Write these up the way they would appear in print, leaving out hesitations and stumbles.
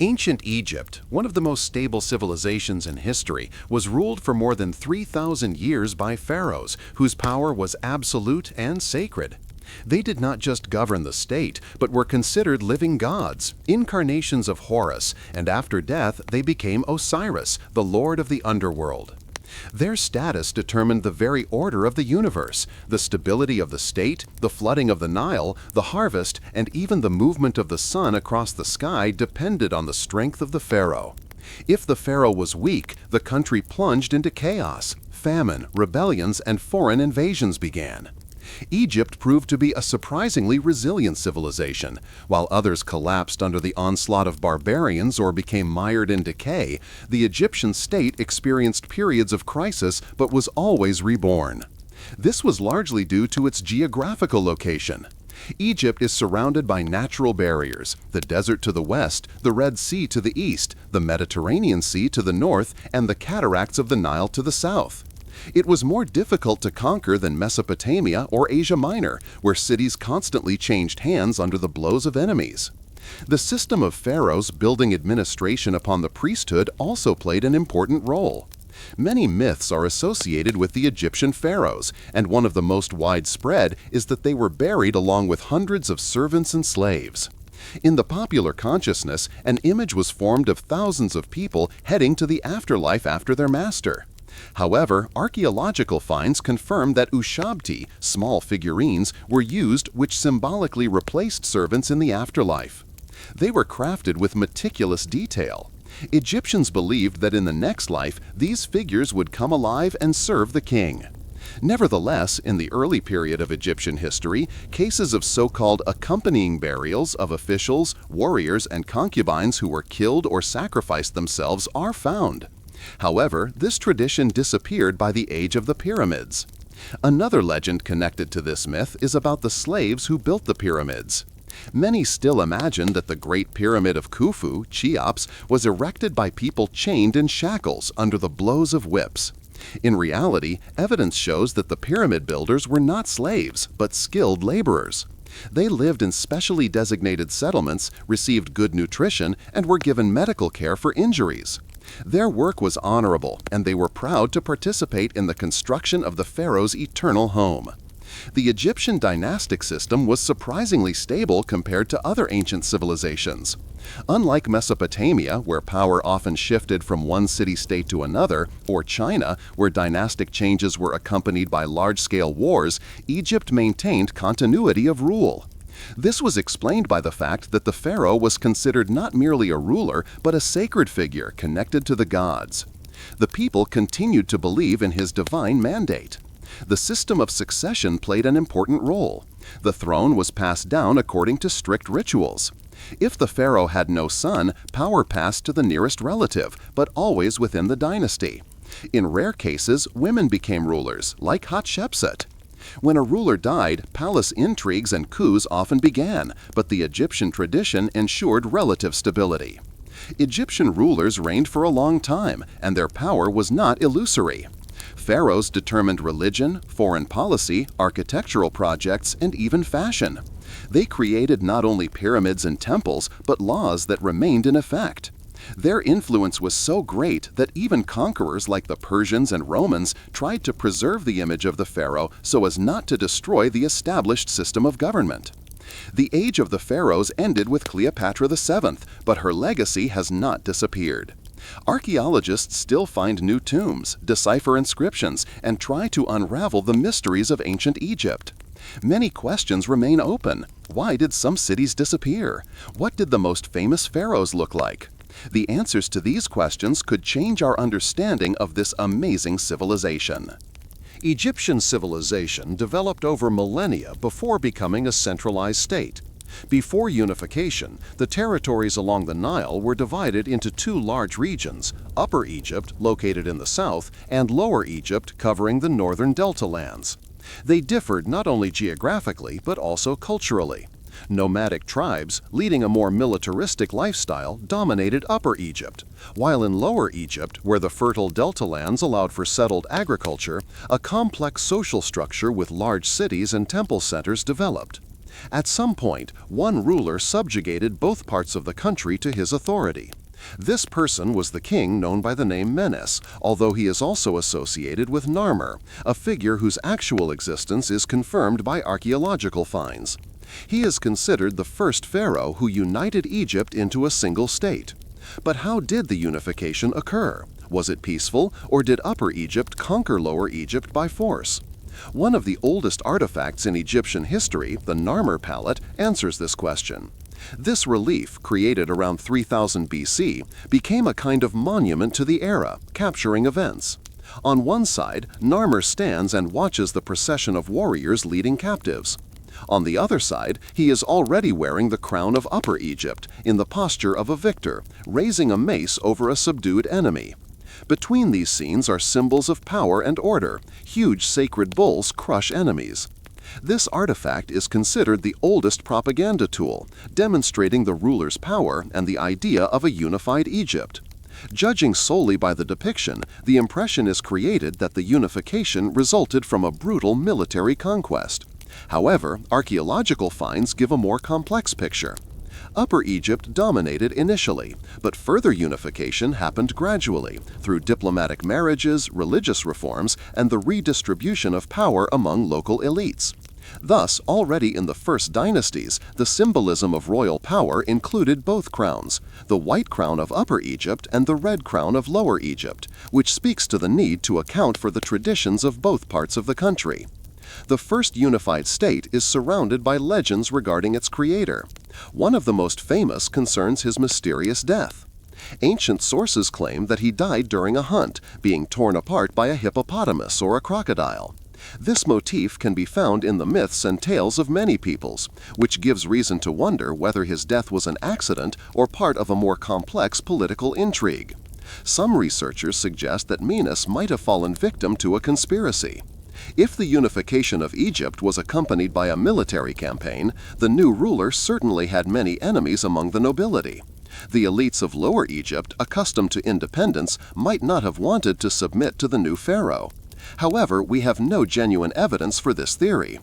Ancient Egypt, one of the most stable civilizations in history, was ruled for more than 3,000 years by pharaohs, whose power was absolute and sacred. They did not just govern the state, but were considered living gods, incarnations of Horus, and after death they became Osiris, the lord of the underworld. Their status determined the very order of the universe, the stability of the state, the flooding of the Nile, the harvest, and even the movement of the sun across the sky depended on the strength of the pharaoh. If the pharaoh was weak, the country plunged into chaos. Famine, rebellions, and foreign invasions began. Egypt proved to be a surprisingly resilient civilization. While others collapsed under the onslaught of barbarians or became mired in decay, the Egyptian state experienced periods of crisis but was always reborn. This was largely due to its geographical location. Egypt is surrounded by natural barriers: the desert to the west, the Red Sea to the east, the Mediterranean Sea to the north, and the cataracts of the Nile to the south. It was more difficult to conquer than Mesopotamia or Asia Minor, where cities constantly changed hands under the blows of enemies. The system of pharaohs building administration upon the priesthood also played an important role. Many myths are associated with the Egyptian pharaohs, and one of the most widespread is that they were buried along with hundreds of servants and slaves. In the popular consciousness, an image was formed of thousands of people heading to the afterlife after their master. However, archaeological finds confirm that ushabti, small figurines, were used which symbolically replaced servants in the afterlife. They were crafted with meticulous detail. Egyptians believed that in the next life, these figures would come alive and serve the king. Nevertheless, in the early period of Egyptian history, cases of so-called accompanying burials of officials, warriors, and concubines who were killed or sacrificed themselves are found. However, this tradition disappeared by the age of the pyramids. Another legend connected to this myth is about the slaves who built the pyramids. Many still imagine that the Great Pyramid of Khufu, Cheops, was erected by people chained in shackles under the blows of whips. In reality, evidence shows that the pyramid builders were not slaves, but skilled laborers. They lived in specially designated settlements, received good nutrition, and were given medical care for injuries. Their work was honorable, and they were proud to participate in the construction of the pharaoh's eternal home. The Egyptian dynastic system was surprisingly stable compared to other ancient civilizations. Unlike Mesopotamia, where power often shifted from one city-state to another, or China, where dynastic changes were accompanied by large-scale wars, Egypt maintained continuity of rule. This was explained by the fact that the pharaoh was considered not merely a ruler, but a sacred figure connected to the gods. The people continued to believe in his divine mandate. The system of succession played an important role. The throne was passed down according to strict rituals. If the pharaoh had no son, power passed to the nearest relative, but always within the dynasty. In rare cases, women became rulers, like Hatshepsut. When a ruler died, palace intrigues and coups often began, but the Egyptian tradition ensured relative stability. Egyptian rulers reigned for a long time, and their power was not illusory. Pharaohs determined religion, foreign policy, architectural projects, and even fashion. They created not only pyramids and temples, but laws that remained in effect. Their influence was so great that even conquerors like the Persians and Romans tried to preserve the image of the pharaoh so as not to destroy the established system of government. The age of the pharaohs ended with Cleopatra VII, but her legacy has not disappeared. Archaeologists still find new tombs, decipher inscriptions, and try to unravel the mysteries of ancient Egypt. Many questions remain open. Why did some cities disappear? What did the most famous pharaohs look like? The answers to these questions could change our understanding of this amazing civilization. Egyptian civilization developed over millennia before becoming a centralized state. Before unification, the territories along the Nile were divided into two large regions: Upper Egypt, located in the south, and Lower Egypt, covering the northern delta lands. They differed not only geographically, but also culturally. Nomadic tribes, leading a more militaristic lifestyle, dominated Upper Egypt, while in Lower Egypt, where the fertile delta lands allowed for settled agriculture, a complex social structure with large cities and temple centers developed. At some point, one ruler subjugated both parts of the country to his authority. This person was the king known by the name Menes, although he is also associated with Narmer, a figure whose actual existence is confirmed by archaeological finds. He is considered the first pharaoh who united Egypt into a single state. But how did the unification occur? Was it peaceful, or did Upper Egypt conquer Lower Egypt by force? One of the oldest artifacts in Egyptian history, the Narmer palette, answers this question. This relief, created around 3000 BC, became a kind of monument to the era, capturing events. On one side, Narmer stands and watches the procession of warriors leading captives. On the other side, he is already wearing the crown of Upper Egypt, in the posture of a victor, raising a mace over a subdued enemy. Between these scenes are symbols of power and order. Huge sacred bulls crush enemies. This artifact is considered the oldest propaganda tool, demonstrating the ruler's power and the idea of a unified Egypt. Judging solely by the depiction, the impression is created that the unification resulted from a brutal military conquest. However, archaeological finds give a more complex picture. Upper Egypt dominated initially, but further unification happened gradually through diplomatic marriages, religious reforms, and the redistribution of power among local elites. Thus, already in the first dynasties, the symbolism of royal power included both crowns, the white crown of Upper Egypt and the red crown of Lower Egypt, which speaks to the need to account for the traditions of both parts of the country. The first unified state is surrounded by legends regarding its creator. One of the most famous concerns his mysterious death. Ancient sources claim that he died during a hunt, being torn apart by a hippopotamus or a crocodile. This motif can be found in the myths and tales of many peoples, which gives reason to wonder whether his death was an accident or part of a more complex political intrigue. Some researchers suggest that Menes might have fallen victim to a conspiracy. If the unification of Egypt was accompanied by a military campaign, the new ruler certainly had many enemies among the nobility. The elites of Lower Egypt, accustomed to independence, might not have wanted to submit to the new pharaoh. However, we have no genuine evidence for this theory.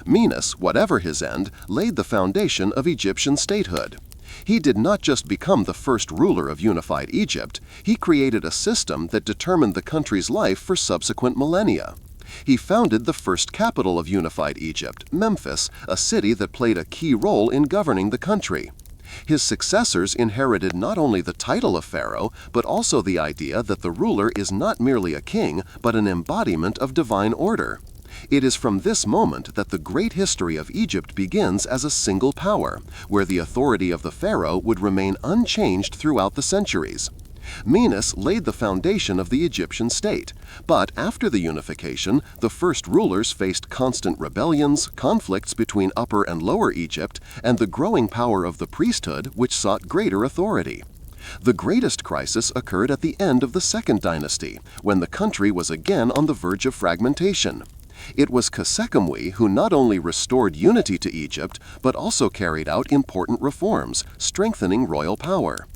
Menes, whatever his end, laid the foundation of Egyptian statehood. He did not just become the first ruler of unified Egypt, he created a system that determined the country's life for subsequent millennia. He founded the first capital of unified Egypt, Memphis, a city that played a key role in governing the country. His successors inherited not only the title of pharaoh, but also the idea that the ruler is not merely a king, but an embodiment of divine order. It is from this moment that the great history of Egypt begins as a single power, where the authority of the pharaoh would remain unchanged throughout the centuries. Menes laid the foundation of the Egyptian state, but after the unification, the first rulers faced constant rebellions, conflicts between Upper and Lower Egypt, and the growing power of the priesthood, which sought greater authority. The greatest crisis occurred at the end of the Second Dynasty, when the country was again on the verge of fragmentation. It was Khsekhemwy who not only restored unity to Egypt, but also carried out important reforms, strengthening royal power.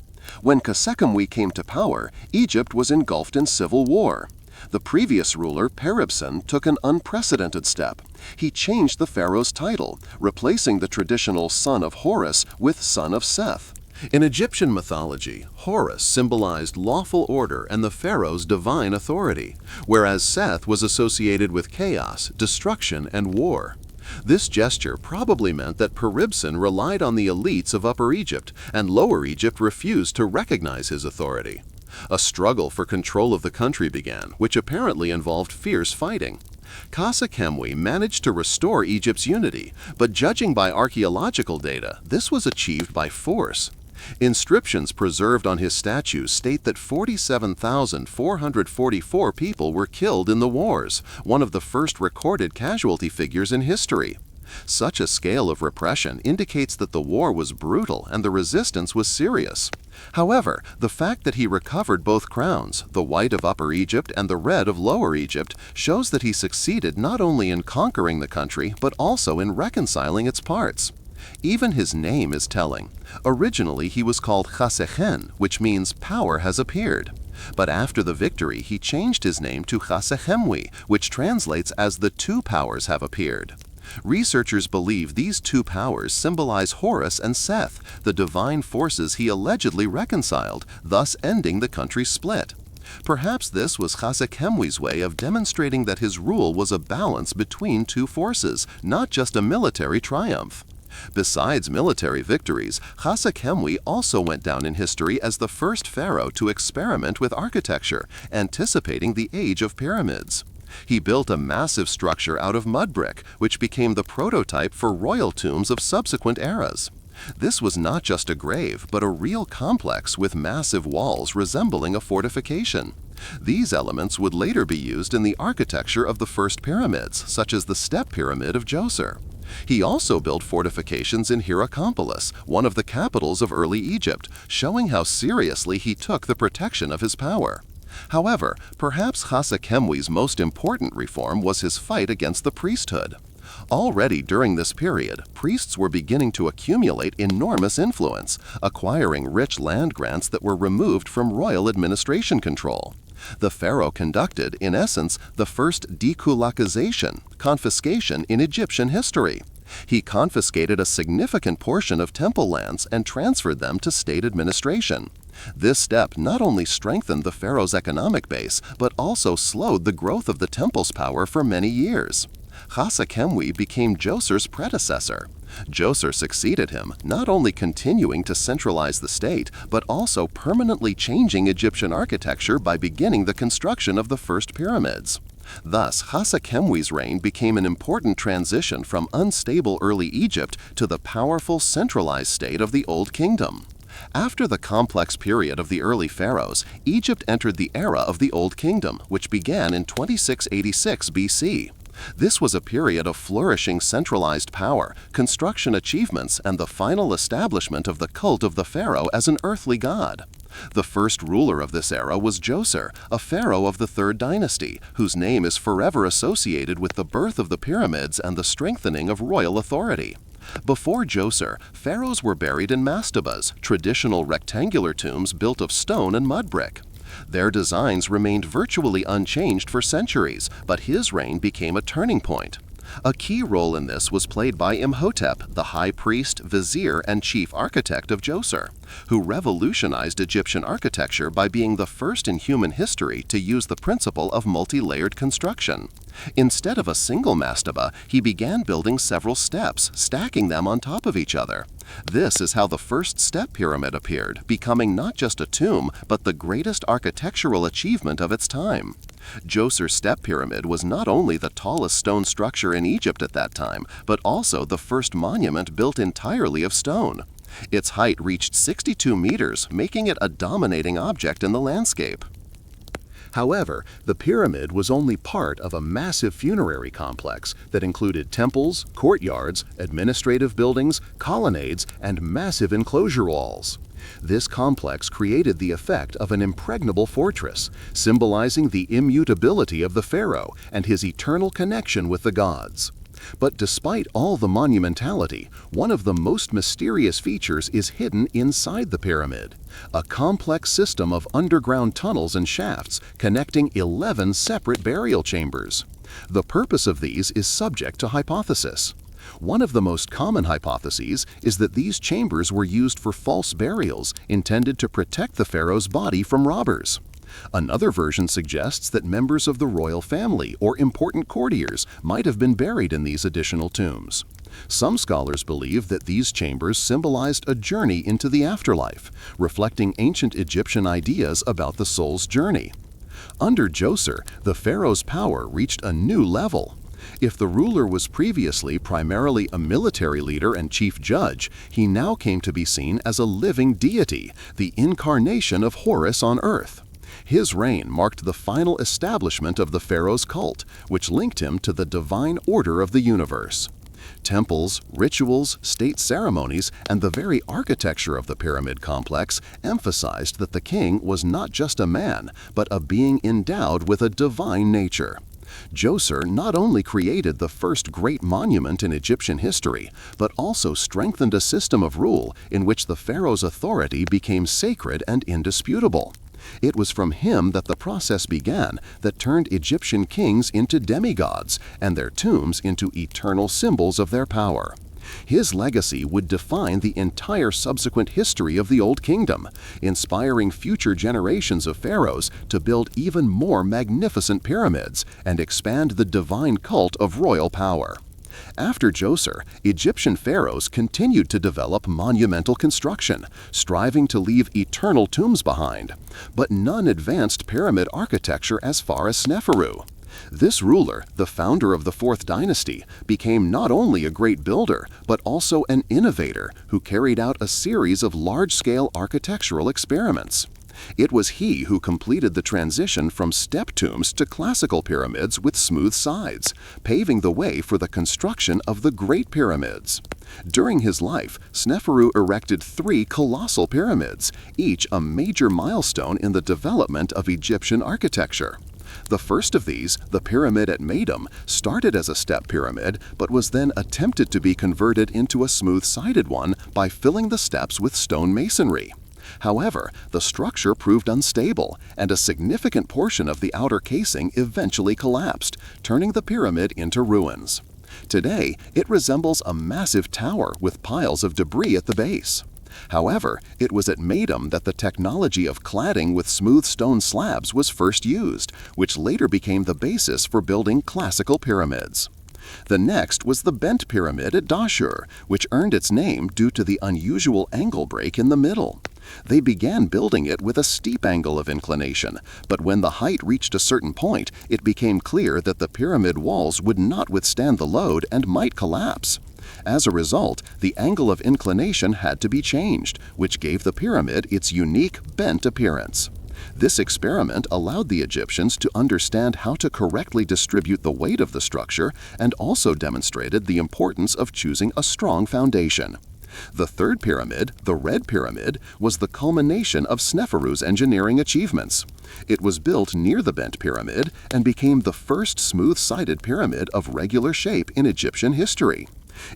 When Khsekhemwy came to power, Egypt was engulfed in civil war. The previous ruler, Peribsen, took an unprecedented step. He changed the pharaoh's title, replacing the traditional son of Horus with son of Seth. In Egyptian mythology, Horus symbolized lawful order and the pharaoh's divine authority, whereas Seth was associated with chaos, destruction, and war. This gesture probably meant that Peribsen relied on the elites of Upper Egypt, and Lower Egypt refused to recognize his authority. A struggle for control of the country began, which apparently involved fierce fighting. Khsekhemwy managed to restore Egypt's unity, but judging by archaeological data, this was achieved by force. Inscriptions preserved on his statues state that 47,444 people were killed in the wars, one of the first recorded casualty figures in history. Such a scale of repression indicates that the war was brutal and the resistance was serious. However, the fact that he recovered both crowns, the white of Upper Egypt and the red of Lower Egypt, shows that he succeeded not only in conquering the country, but also in reconciling its parts. Even his name is telling. Originally, he was called Khasekhen, which means power has appeared. But after the victory, he changed his name to Khsekhemwy, which translates as the two powers have appeared. Researchers believe these two powers symbolize Horus and Seth, the divine forces he allegedly reconciled, thus ending the country's split. Perhaps this was Khasekhemwy's way of demonstrating that his rule was a balance between two forces, not just a military triumph. Besides military victories, Khasekhemwy also went down in history as the first pharaoh to experiment with architecture, anticipating the age of pyramids. He built a massive structure out of mud brick, which became the prototype for royal tombs of subsequent eras. This was not just a grave, but a real complex with massive walls resembling a fortification. These elements would later be used in the architecture of the first pyramids, such as the Step Pyramid of Djoser. He also built fortifications in Hierakonpolis, one of the capitals of early Egypt, showing how seriously he took the protection of his power. However, perhaps Khasekhemwy's most important reform was his fight against the priesthood. Already during this period, priests were beginning to accumulate enormous influence, acquiring rich land grants that were removed from royal administration control. The pharaoh conducted, in essence, the first dekulakization, confiscation in Egyptian history. He confiscated a significant portion of temple lands and transferred them to state administration. This step not only strengthened the pharaoh's economic base, but also slowed the growth of the temple's power for many years. Khasekhemwy became Djoser's predecessor. Djoser succeeded him, not only continuing to centralize the state, but also permanently changing Egyptian architecture by beginning the construction of the first pyramids. Thus, Khasekhemwy's reign became an important transition from unstable early Egypt to the powerful centralized state of the Old Kingdom. After the complex period of the early pharaohs, Egypt entered the era of the Old Kingdom, which began in 2686 BC. This was a period of flourishing centralized power, construction achievements, and the final establishment of the cult of the pharaoh as an earthly god. The first ruler of this era was Djoser, a pharaoh of the Third Dynasty, whose name is forever associated with the birth of the pyramids and the strengthening of royal authority. Before Djoser, pharaohs were buried in mastabas, traditional rectangular tombs built of stone and mud brick. Their designs remained virtually unchanged for centuries, but his reign became a turning point. A key role in this was played by Imhotep, the high priest, vizier, and chief architect of Djoser, who revolutionized Egyptian architecture by being the first in human history to use the principle of multi-layered construction. Instead of a single mastaba, he began building several steps, stacking them on top of each other. This is how the first step pyramid appeared, becoming not just a tomb, but the greatest architectural achievement of its time. Djoser's step pyramid was not only the tallest stone structure in Egypt at that time, but also the first monument built entirely of stone. Its height reached 62 meters, making it a dominating object in the landscape. However, the pyramid was only part of a massive funerary complex that included temples, courtyards, administrative buildings, colonnades, and massive enclosure walls. This complex created the effect of an impregnable fortress, symbolizing the immutability of the pharaoh and his eternal connection with the gods. But despite all the monumentality, one of the most mysterious features is hidden inside the pyramid, a complex system of underground tunnels and shafts connecting 11 separate burial chambers. The purpose of these is subject to hypothesis. One of the most common hypotheses is that these chambers were used for false burials intended to protect the pharaoh's body from robbers. Another version suggests that members of the royal family or important courtiers might have been buried in these additional tombs. Some scholars believe that these chambers symbolized a journey into the afterlife, reflecting ancient Egyptian ideas about the soul's journey. Under Djoser, the pharaoh's power reached a new level. If the ruler was previously primarily a military leader and chief judge, he now came to be seen as a living deity, the incarnation of Horus on earth. His reign marked the final establishment of the pharaoh's cult, which linked him to the divine order of the universe. Temples, rituals, state ceremonies, and the very architecture of the pyramid complex emphasized that the king was not just a man, but a being endowed with a divine nature. Djoser not only created the first great monument in Egyptian history, but also strengthened a system of rule in which the pharaoh's authority became sacred and indisputable. It was from him that the process began that turned Egyptian kings into demigods and their tombs into eternal symbols of their power. His legacy would define the entire subsequent history of the Old Kingdom, inspiring future generations of pharaohs to build even more magnificent pyramids and expand the divine cult of royal power. After Djoser, Egyptian pharaohs continued to develop monumental construction, striving to leave eternal tombs behind, but none advanced pyramid architecture as far as Sneferu. This ruler, the founder of the Fourth Dynasty, became not only a great builder, but also an innovator who carried out a series of large-scale architectural experiments. It was he who completed the transition from step tombs to classical pyramids with smooth sides, paving the way for the construction of the Great Pyramids. During his life, Sneferu erected 3 colossal pyramids, each a major milestone in the development of Egyptian architecture. The first of these, the pyramid at Medum, started as a step pyramid but was then attempted to be converted into a smooth-sided one by filling the steps with stone masonry. However, the structure proved unstable, and a significant portion of the outer casing eventually collapsed, turning the pyramid into ruins. Today, it resembles a massive tower with piles of debris at the base. However, it was at Medum that the technology of cladding with smooth stone slabs was first used, which later became the basis for building classical pyramids. The next was the bent pyramid at Dashur, which earned its name due to the unusual angle break in the middle. They began building it with a steep angle of inclination, but when the height reached a certain point, it became clear that the pyramid walls would not withstand the load and might collapse. As a result, the angle of inclination had to be changed, which gave the pyramid its unique bent appearance. This experiment allowed the Egyptians to understand how to correctly distribute the weight of the structure and also demonstrated the importance of choosing a strong foundation. The third pyramid, the Red Pyramid, was the culmination of Sneferu's engineering achievements. It was built near the bent pyramid and became the first smooth-sided pyramid of regular shape in Egyptian history.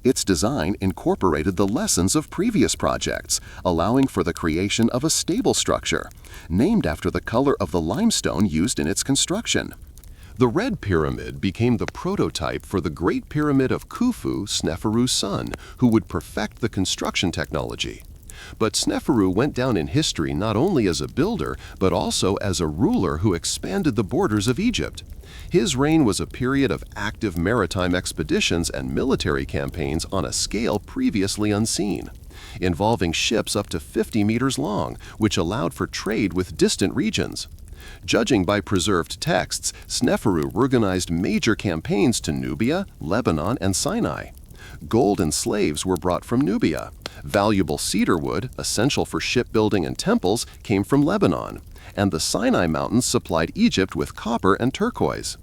Its design incorporated the lessons of previous projects, allowing for the creation of a stable structure, named after the color of the limestone used in its construction. The Red Pyramid became the prototype for the Great Pyramid of Khufu, Sneferu's son, who would perfect the construction technology. But Sneferu went down in history not only as a builder, but also as a ruler who expanded the borders of Egypt. His reign was a period of active maritime expeditions and military campaigns on a scale previously unseen, involving ships up to 50 meters long, which allowed for trade with distant regions. Judging by preserved texts, Sneferu organized major campaigns to Nubia, Lebanon, and Sinai. Gold and slaves were brought from Nubia. Valuable cedar wood, essential for shipbuilding and temples, came from Lebanon, and the Sinai Mountains supplied Egypt with copper and turquoise.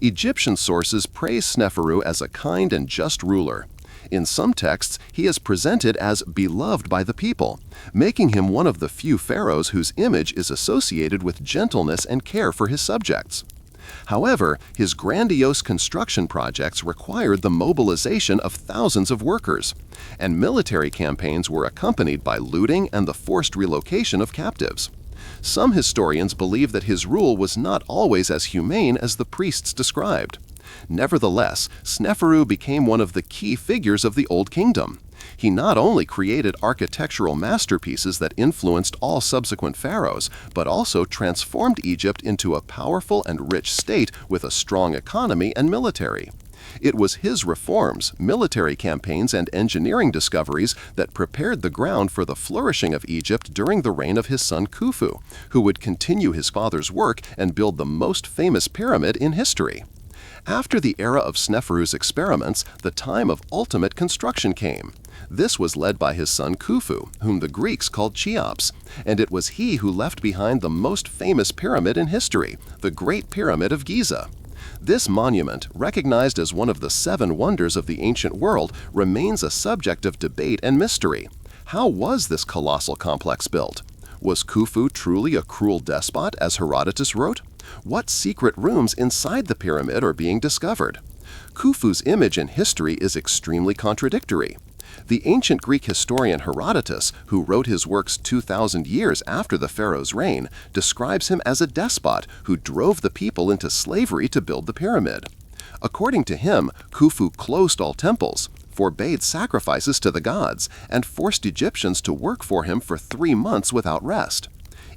Egyptian sources praise Sneferu as a kind and just ruler. In some texts, he is presented as beloved by the people, making him one of the few pharaohs whose image is associated with gentleness and care for his subjects. However, his grandiose construction projects required the mobilization of thousands of workers, and military campaigns were accompanied by looting and the forced relocation of captives. Some historians believe that his rule was not always as humane as the priests described. Nevertheless, Sneferu became one of the key figures of the Old Kingdom. He not only created architectural masterpieces that influenced all subsequent pharaohs, but also transformed Egypt into a powerful and rich state with a strong economy and military. It was his reforms, military campaigns, and engineering discoveries that prepared the ground for the flourishing of Egypt during the reign of his son Khufu, who would continue his father's work and build the most famous pyramid in history. After the era of Sneferu's experiments, the time of ultimate construction came. This was led by his son Khufu, whom the Greeks called Cheops, and it was he who left behind the most famous pyramid in history, the Great Pyramid of Giza. This monument, recognized as one of the 7 wonders of the ancient world, remains a subject of debate and mystery. How was this colossal complex built? Was Khufu truly a cruel despot, as Herodotus wrote? What secret rooms inside the pyramid are being discovered? Khufu's image in history is extremely contradictory. The ancient Greek historian Herodotus, who wrote his works 2,000 years after the pharaoh's reign, describes him as a despot who drove the people into slavery to build the pyramid. According to him, Khufu closed all temples, forbade sacrifices to the gods, and forced Egyptians to work for him for 3 months without rest.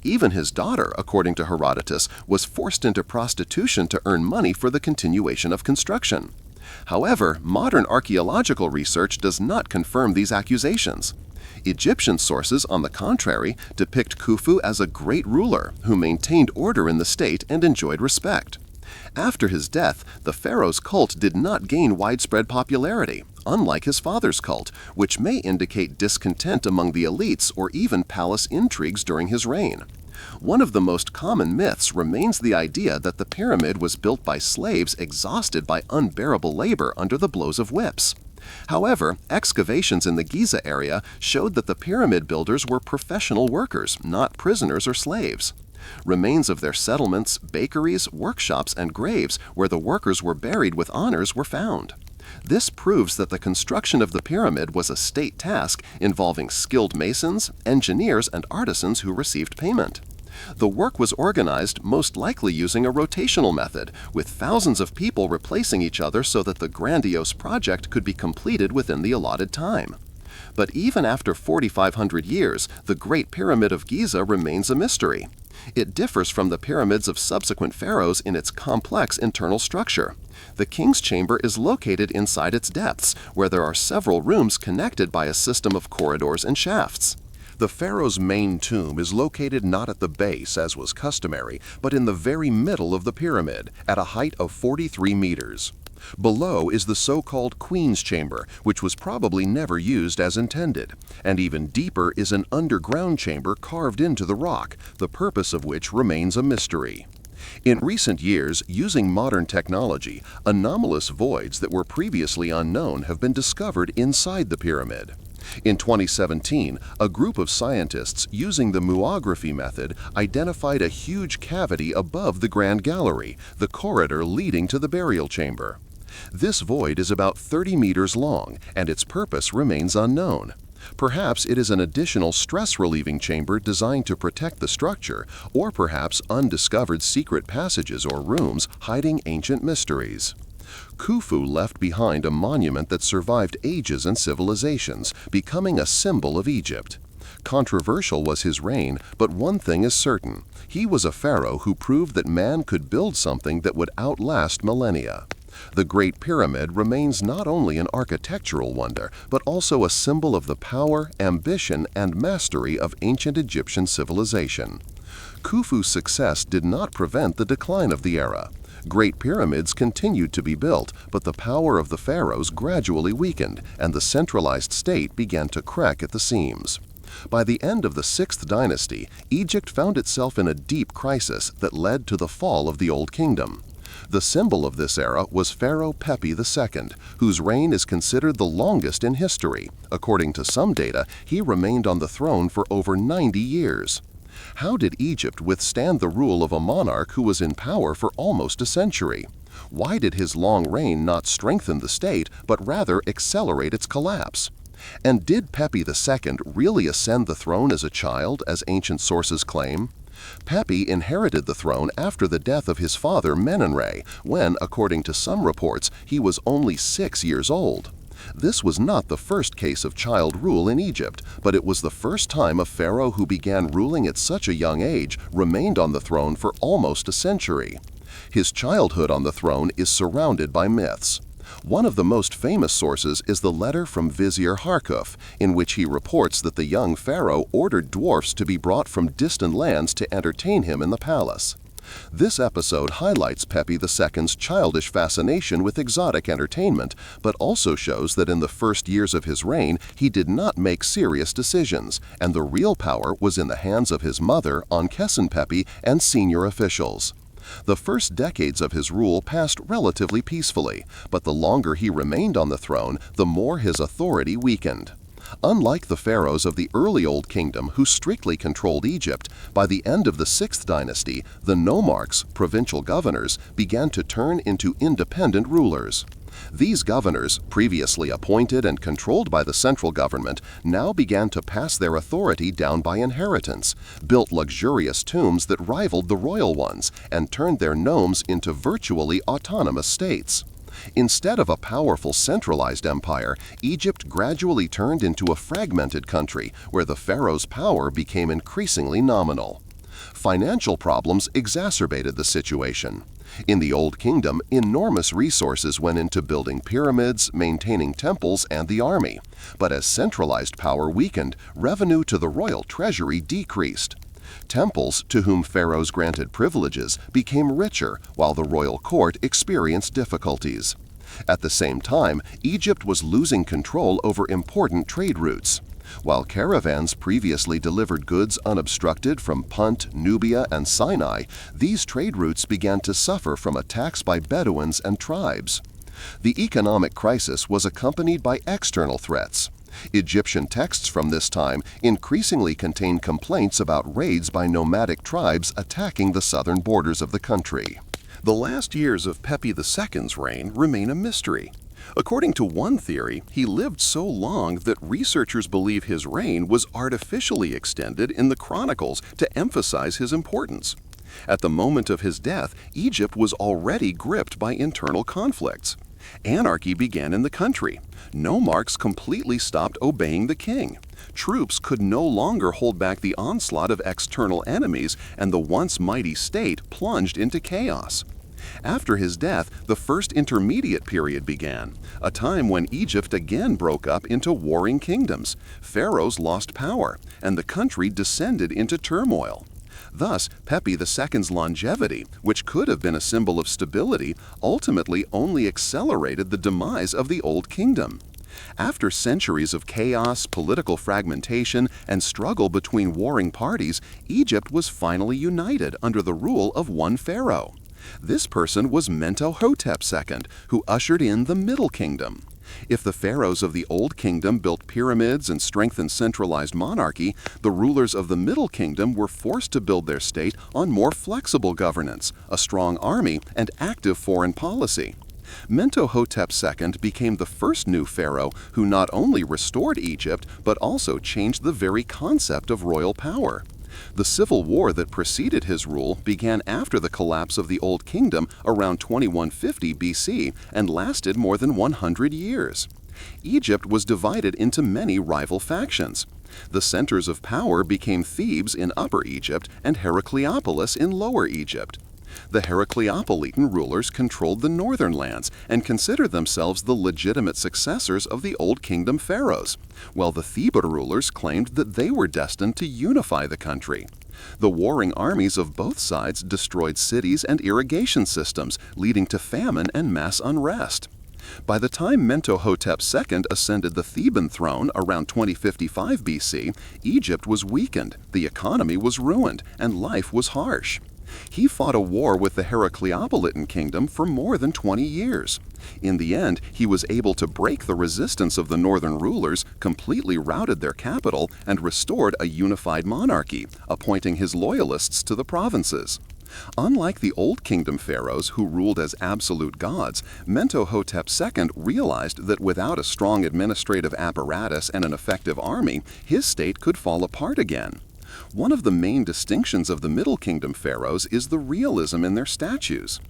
Even his daughter, according to Herodotus, was forced into prostitution to earn money for the continuation of construction. However, modern archaeological research does not confirm these accusations. Egyptian sources, on the contrary, depict Khufu as a great ruler who maintained order in the state and enjoyed respect. After his death, the pharaoh's cult did not gain widespread popularity, unlike his father's cult, which may indicate discontent among the elites or even palace intrigues during his reign. One of the most common myths remains the idea that the pyramid was built by slaves exhausted by unbearable labor under the blows of whips. However, excavations in the Giza area showed that the pyramid builders were professional workers, not prisoners or slaves. Remains of their settlements, bakeries, workshops, and graves where the workers were buried with honors were found. This proves that the construction of the pyramid was a state task involving skilled masons, engineers, and artisans who received payment. The work was organized most likely using a rotational method, with thousands of people replacing each other so that the grandiose project could be completed within the allotted time. But even after 4,500 years, the Great Pyramid of Giza remains a mystery. It differs from the pyramids of subsequent pharaohs in its complex internal structure. The king's chamber is located inside its depths, where there are several rooms connected by a system of corridors and shafts. The pharaoh's main tomb is located not at the base, as was customary, but in the very middle of the pyramid, at a height of 43 meters. Below is the so-called Queen's Chamber, which was probably never used as intended, and even deeper is an underground chamber carved into the rock, the purpose of which remains a mystery. In recent years, using modern technology, anomalous voids that were previously unknown have been discovered inside the pyramid. In 2017, a group of scientists using the muography method identified a huge cavity above the Grand Gallery, the corridor leading to the burial chamber. This void is about 30 meters long, and its purpose remains unknown. Perhaps it is an additional stress-relieving chamber designed to protect the structure, or perhaps undiscovered secret passages or rooms hiding ancient mysteries. Khufu left behind a monument that survived ages and civilizations, becoming a symbol of Egypt. Controversial was his reign, but one thing is certain: he was a pharaoh who proved that man could build something that would outlast millennia. The Great Pyramid remains not only an architectural wonder, but also a symbol of the power, ambition, and mastery of ancient Egyptian civilization. Khufu's success did not prevent the decline of the era. Great pyramids continued to be built, but the power of the pharaohs gradually weakened, and the centralized state began to crack at the seams. By the end of the 6th dynasty, Egypt found itself in a deep crisis that led to the fall of the Old Kingdom. The symbol of this era was Pharaoh Pepi II, whose reign is considered the longest in history. According to some data, he remained on the throne for over 90 years. How did Egypt withstand the rule of a monarch who was in power for almost a century? Why did his long reign not strengthen the state, but rather accelerate its collapse? And did Pepi II really ascend the throne as a child, as ancient sources claim? Pepi inherited the throne after the death of his father Menenre, when, according to some reports, he was only 6 years old. This was not the first case of child rule in Egypt, but it was the first time a pharaoh who began ruling at such a young age remained on the throne for almost a century. His childhood on the throne is surrounded by myths. One of the most famous sources is the letter from Vizier Harkuf, in which he reports that the young pharaoh ordered dwarfs to be brought from distant lands to entertain him in the palace. This episode highlights Pepi II's childish fascination with exotic entertainment, but also shows that in the first years of his reign he did not make serious decisions, and the real power was in the hands of his mother, Pepi, and senior officials. The first decades of his rule passed relatively peacefully, but the longer he remained on the throne, the more his authority weakened. Unlike the pharaohs of the early Old Kingdom who strictly controlled Egypt, by the end of the 6th dynasty, the nomarchs, provincial governors, began to turn into independent rulers. These governors, previously appointed and controlled by the central government, now began to pass their authority down by inheritance, built luxurious tombs that rivaled the royal ones, and turned their nomes into virtually autonomous states. Instead of a powerful centralized empire, Egypt gradually turned into a fragmented country where the pharaoh's power became increasingly nominal. Financial problems exacerbated the situation. In the Old Kingdom, enormous resources went into building pyramids, maintaining temples, and the army. But as centralized power weakened, revenue to the royal treasury decreased. Temples, to whom pharaohs granted privileges, became richer, while the royal court experienced difficulties. At the same time, Egypt was losing control over important trade routes. While caravans previously delivered goods unobstructed from Punt, Nubia, and Sinai, these trade routes began to suffer from attacks by Bedouins and tribes. The economic crisis was accompanied by external threats. Egyptian texts from this time increasingly contain complaints about raids by nomadic tribes attacking the southern borders of the country. The last years of Pepi II's reign remain a mystery. According to one theory, he lived so long that researchers believe his reign was artificially extended in the chronicles to emphasize his importance. At the moment of his death, Egypt was already gripped by internal conflicts. Anarchy began in the country. Nomarchs completely stopped obeying the king. Troops could no longer hold back the onslaught of external enemies, and the once mighty state plunged into chaos. After his death, the first intermediate period began, a time when Egypt again broke up into warring kingdoms. Pharaohs lost power, and the country descended into turmoil. Thus, Pepi II's longevity, which could have been a symbol of stability, ultimately only accelerated the demise of the Old Kingdom. After centuries of chaos, political fragmentation, and struggle between warring parties, Egypt was finally united under the rule of one pharaoh. This person was Mentuhotep II, who ushered in the Middle Kingdom. If the pharaohs of the Old Kingdom built pyramids and strengthened centralized monarchy, the rulers of the Middle Kingdom were forced to build their state on more flexible governance, a strong army, and active foreign policy. Mentuhotep II became the first new pharaoh who not only restored Egypt, but also changed the very concept of royal power. The civil war that preceded his rule began after the collapse of the Old Kingdom around 2150 BC and lasted more than 100 years. Egypt was divided into many rival factions. The centers of power became Thebes in Upper Egypt and Heracleopolis in Lower Egypt. The Heracleopolitan rulers controlled the northern lands and considered themselves the legitimate successors of the Old Kingdom pharaohs, while the Theban rulers claimed that they were destined to unify the country. The warring armies of both sides destroyed cities and irrigation systems, leading to famine and mass unrest. By the time Mentuhotep II ascended the Theban throne around 2055 BC, Egypt was weakened, the economy was ruined, and life was harsh. He fought a war with the Heracleopolitan kingdom for more than 20 years. In the end, he was able to break the resistance of the northern rulers, completely routed their capital, and restored a unified monarchy, appointing his loyalists to the provinces. Unlike the Old Kingdom pharaohs who ruled as absolute gods, Mentuhotep II realized that without a strong administrative apparatus and an effective army, his state could fall apart again. One of the main distinctions of the Middle Kingdom pharaohs is the realism in their statues.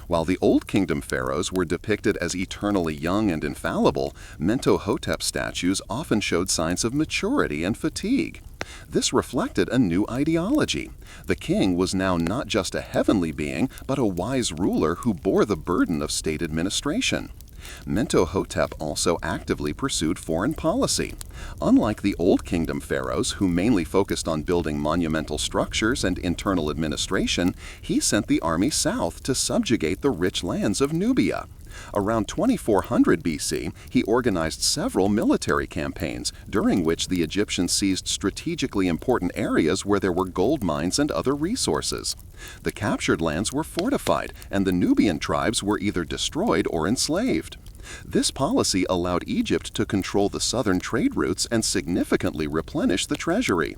While the Old Kingdom pharaohs were depicted as eternally young and infallible, Mentuhotep statues often showed signs of maturity and fatigue. This reflected a new ideology. The king was now not just a heavenly being, but a wise ruler who bore the burden of state administration. Mentuhotep also actively pursued foreign policy. Unlike the Old Kingdom pharaohs, who mainly focused on building monumental structures and internal administration, he sent the army south to subjugate the rich lands of Nubia. Around 2400 BC, he organized several military campaigns, during which the Egyptians seized strategically important areas where there were gold mines and other resources. The captured lands were fortified, and the Nubian tribes were either destroyed or enslaved. This policy allowed Egypt to control the southern trade routes and significantly replenish the treasury.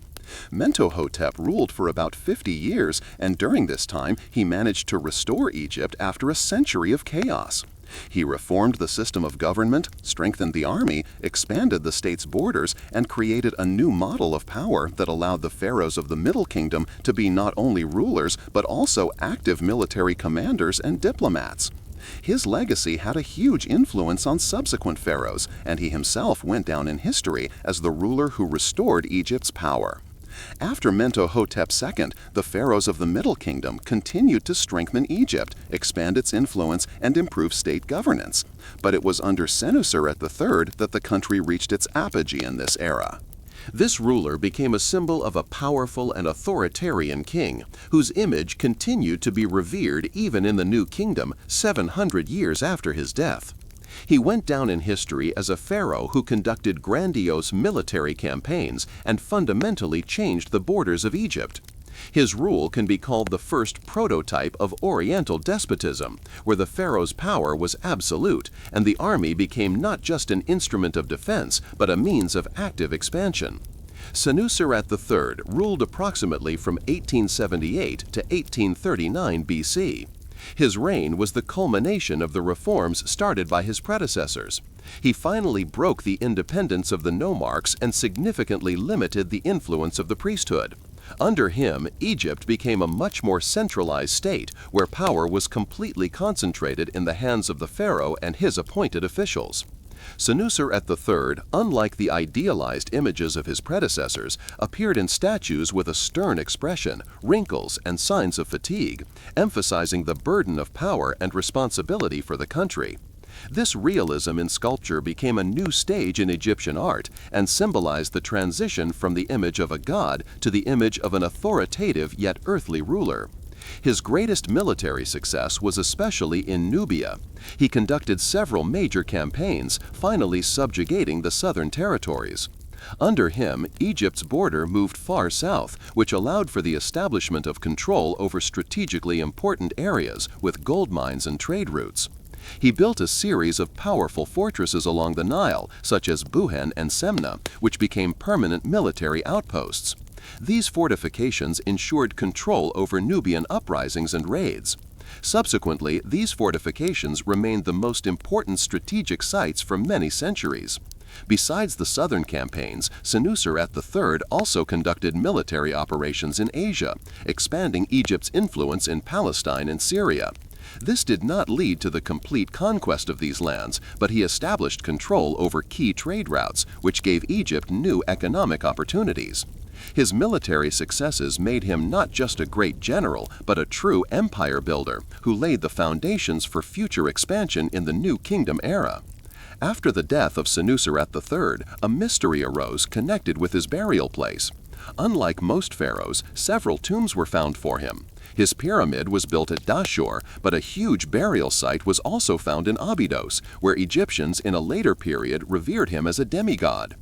Mentuhotep ruled for about 50 years, and during this time he managed to restore Egypt after a century of chaos. He reformed the system of government, strengthened the army, expanded the state's borders, and created a new model of power that allowed the pharaohs of the Middle Kingdom to be not only rulers but also active military commanders and diplomats. His legacy had a huge influence on subsequent pharaohs, and he himself went down in history as the ruler who restored Egypt's power. After Mentuhotep II, the pharaohs of the Middle Kingdom continued to strengthen Egypt, expand its influence, and improve state governance. But it was under Senuseret III that the country reached its apogee in this era. This ruler became a symbol of a powerful and authoritarian king, whose image continued to be revered even in the New Kingdom 700 years after his death. He went down in history as a pharaoh who conducted grandiose military campaigns and fundamentally changed the borders of Egypt. His rule can be called the first prototype of Oriental despotism, where the pharaoh's power was absolute and the army became not just an instrument of defense, but a means of active expansion. Senuseret III ruled approximately from 1878 to 1839 BC. His reign was the culmination of the reforms started by his predecessors. He finally broke the independence of the nomarchs and significantly limited the influence of the priesthood. Under him, Egypt became a much more centralized state where power was completely concentrated in the hands of the pharaoh and his appointed officials. Senuseret III, unlike the idealized images of his predecessors, appeared in statues with a stern expression, wrinkles, and signs of fatigue, emphasizing the burden of power and responsibility for the country. This realism in sculpture became a new stage in Egyptian art and symbolized the transition from the image of a god to the image of an authoritative yet earthly ruler. His greatest military success was especially in Nubia. He conducted several major campaigns, finally subjugating the southern territories. Under him, Egypt's border moved far south, which allowed for the establishment of control over strategically important areas with gold mines and trade routes. He built a series of powerful fortresses along the Nile, such as Buhen and Semna, which became permanent military outposts. These fortifications ensured control over Nubian uprisings and raids. Subsequently, these fortifications remained the most important strategic sites for many centuries. Besides the southern campaigns, Senuseret III also conducted military operations in Asia, expanding Egypt's influence in Palestine and Syria. This did not lead to the complete conquest of these lands, but he established control over key trade routes, which gave Egypt new economic opportunities. His military successes made him not just a great general, but a true empire builder who laid the foundations for future expansion in the New Kingdom era. After the death of Senuseret III, a mystery arose connected with his burial place. Unlike most pharaohs, several tombs were found for him. His pyramid was built at Dashur, but a huge burial site was also found in Abydos, where Egyptians in a later period revered him as a demigod.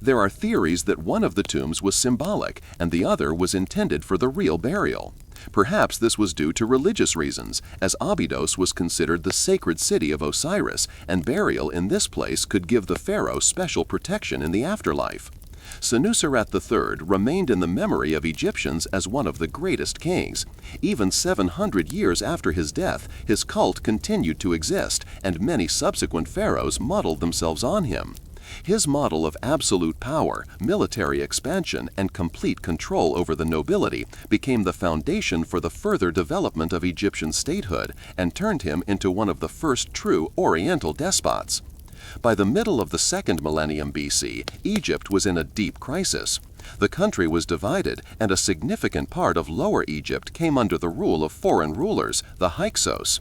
There are theories that one of the tombs was symbolic and the other was intended for the real burial. Perhaps this was due to religious reasons, as Abydos was considered the sacred city of Osiris, and burial in this place could give the pharaoh special protection in the afterlife. Senuseret III remained in the memory of Egyptians as one of the greatest kings. Even 700 years after his death, his cult continued to exist, and many subsequent pharaohs modeled themselves on him. His model of absolute power, military expansion, and complete control over the nobility became the foundation for the further development of Egyptian statehood and turned him into one of the first true Oriental despots. By the middle of the second millennium BC, Egypt was in a deep crisis. The country was divided, and a significant part of Lower Egypt came under the rule of foreign rulers, the Hyksos.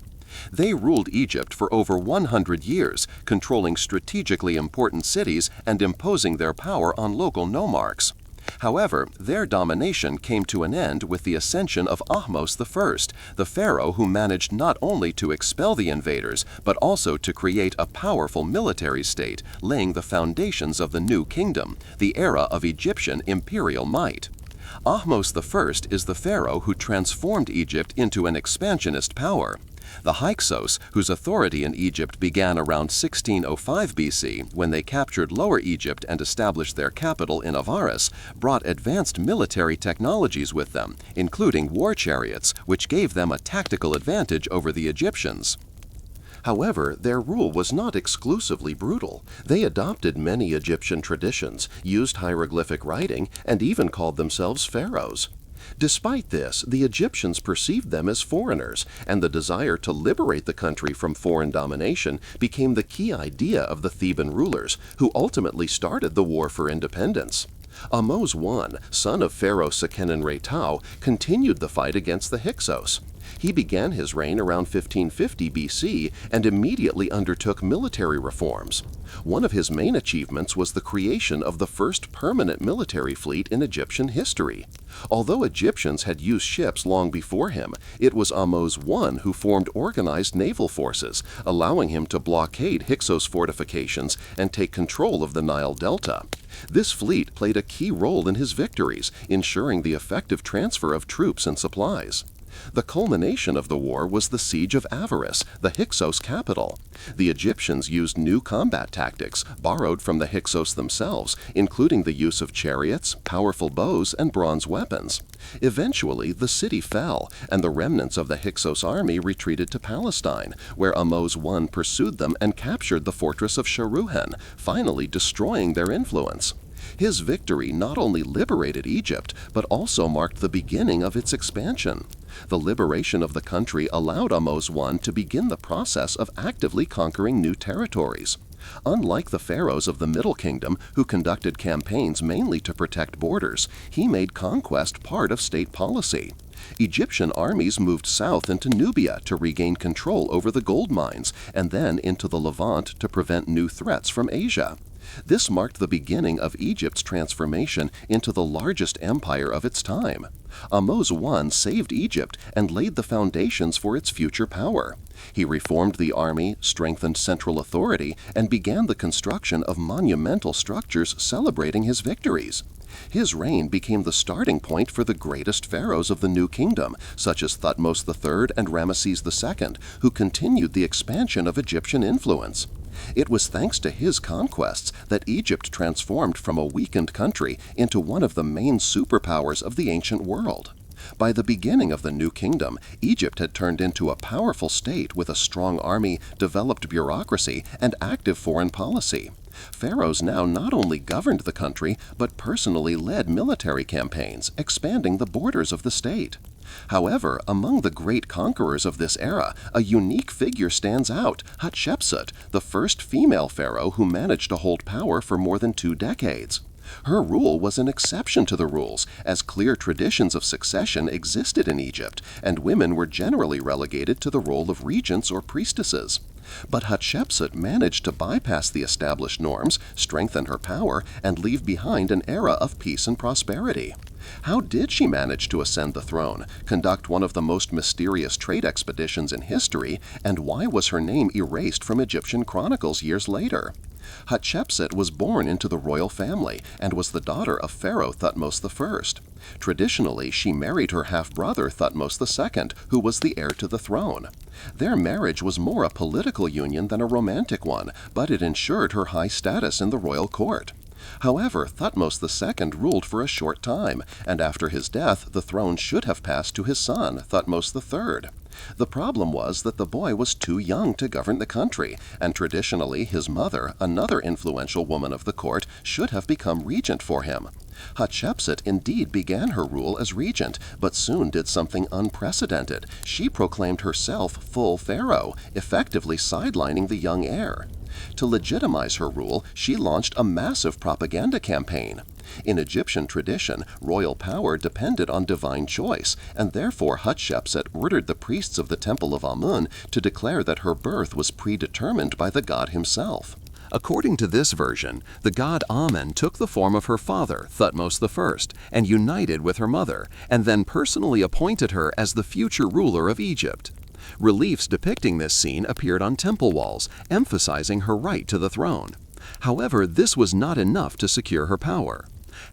They ruled Egypt for over 100 years, controlling strategically important cities and imposing their power on local nomarchs. However, their domination came to an end with the ascension of Ahmose I, the pharaoh who managed not only to expel the invaders, but also to create a powerful military state, laying the foundations of the New Kingdom, the era of Egyptian imperial might. Ahmose I is the pharaoh who transformed Egypt into an expansionist power. The Hyksos, whose authority in Egypt began around 1605 BC when they captured Lower Egypt and established their capital in Avaris, brought advanced military technologies with them, including war chariots, which gave them a tactical advantage over the Egyptians. However, their rule was not exclusively brutal. They adopted many Egyptian traditions, used hieroglyphic writing, and even called themselves pharaohs. Despite this, the Egyptians perceived them as foreigners, and the desire to liberate the country from foreign domination became the key idea of the Theban rulers, who ultimately started the war for independence. Ahmose I, son of Pharaoh Seqenen-Retau, continued the fight against the Hyksos. He began his reign around 1550 BC and immediately undertook military reforms. One of his main achievements was the creation of the first permanent military fleet in Egyptian history. Although Egyptians had used ships long before him, it was Ahmose I who formed organized naval forces, allowing him to blockade Hyksos fortifications and take control of the Nile Delta. This fleet played a key role in his victories, ensuring the effective transfer of troops and supplies. The culmination of the war was the siege of Avaris, the Hyksos capital. The Egyptians used new combat tactics borrowed from the Hyksos themselves, including the use of chariots, powerful bows, and bronze weapons. Eventually, the city fell, and the remnants of the Hyksos army retreated to Palestine, where Ahmose I pursued them and captured the fortress of Sharuhen, finally destroying their influence. His victory not only liberated Egypt, but also marked the beginning of its expansion. The liberation of the country allowed Ahmose I to begin the process of actively conquering new territories. Unlike the pharaohs of the Middle Kingdom, who conducted campaigns mainly to protect borders, he made conquest part of state policy. Egyptian armies moved south into Nubia to regain control over the gold mines, and then into the Levant to prevent new threats from Asia. This marked the beginning of Egypt's transformation into the largest empire of its time. Ahmose I saved Egypt and laid the foundations for its future power. He reformed the army, strengthened central authority, and began the construction of monumental structures celebrating his victories. His reign became the starting point for the greatest pharaohs of the New Kingdom, such as Thutmose III and Ramesses II, who continued the expansion of Egyptian influence. It was thanks to his conquests that Egypt transformed from a weakened country into one of the main superpowers of the ancient world. By the beginning of the New Kingdom, Egypt had turned into a powerful state with a strong army, developed bureaucracy, and active foreign policy. Pharaohs now not only governed the country, but personally led military campaigns, expanding the borders of the state. However, among the great conquerors of this era, a unique figure stands out: Hatshepsut, the first female pharaoh who managed to hold power for more than 2 decades. Her rule was an exception to the rules, as clear traditions of succession existed in Egypt, and women were generally relegated to the role of regents or priestesses. But Hatshepsut managed to bypass the established norms, strengthen her power, and leave behind an era of peace and prosperity. How did she manage to ascend the throne, conduct one of the most mysterious trade expeditions in history, and why was her name erased from Egyptian chronicles years later? Hatshepsut was born into the royal family and was the daughter of Pharaoh Thutmose I. Traditionally, she married her half-brother Thutmose II, who was the heir to the throne. Their marriage was more a political union than a romantic one, but it ensured her high status in the royal court. However, Thutmose II ruled for a short time, and after his death the throne should have passed to his son, Thutmose III. The problem was that the boy was too young to govern the country, and traditionally his mother, another influential woman of the court, should have become regent for him. Hatshepsut indeed began her rule as regent, but soon did something unprecedented. She proclaimed herself full pharaoh, effectively sidelining the young heir. To legitimize her rule, she launched a massive propaganda campaign. In Egyptian tradition, royal power depended on divine choice, and therefore Hatshepsut ordered the priests of the Temple of Amun to declare that her birth was predetermined by the god himself. According to this version, the god Amen took the form of her father, Thutmose I, and united with her mother, and then personally appointed her as the future ruler of Egypt. Reliefs depicting this scene appeared on temple walls, emphasizing her right to the throne. However, this was not enough to secure her power.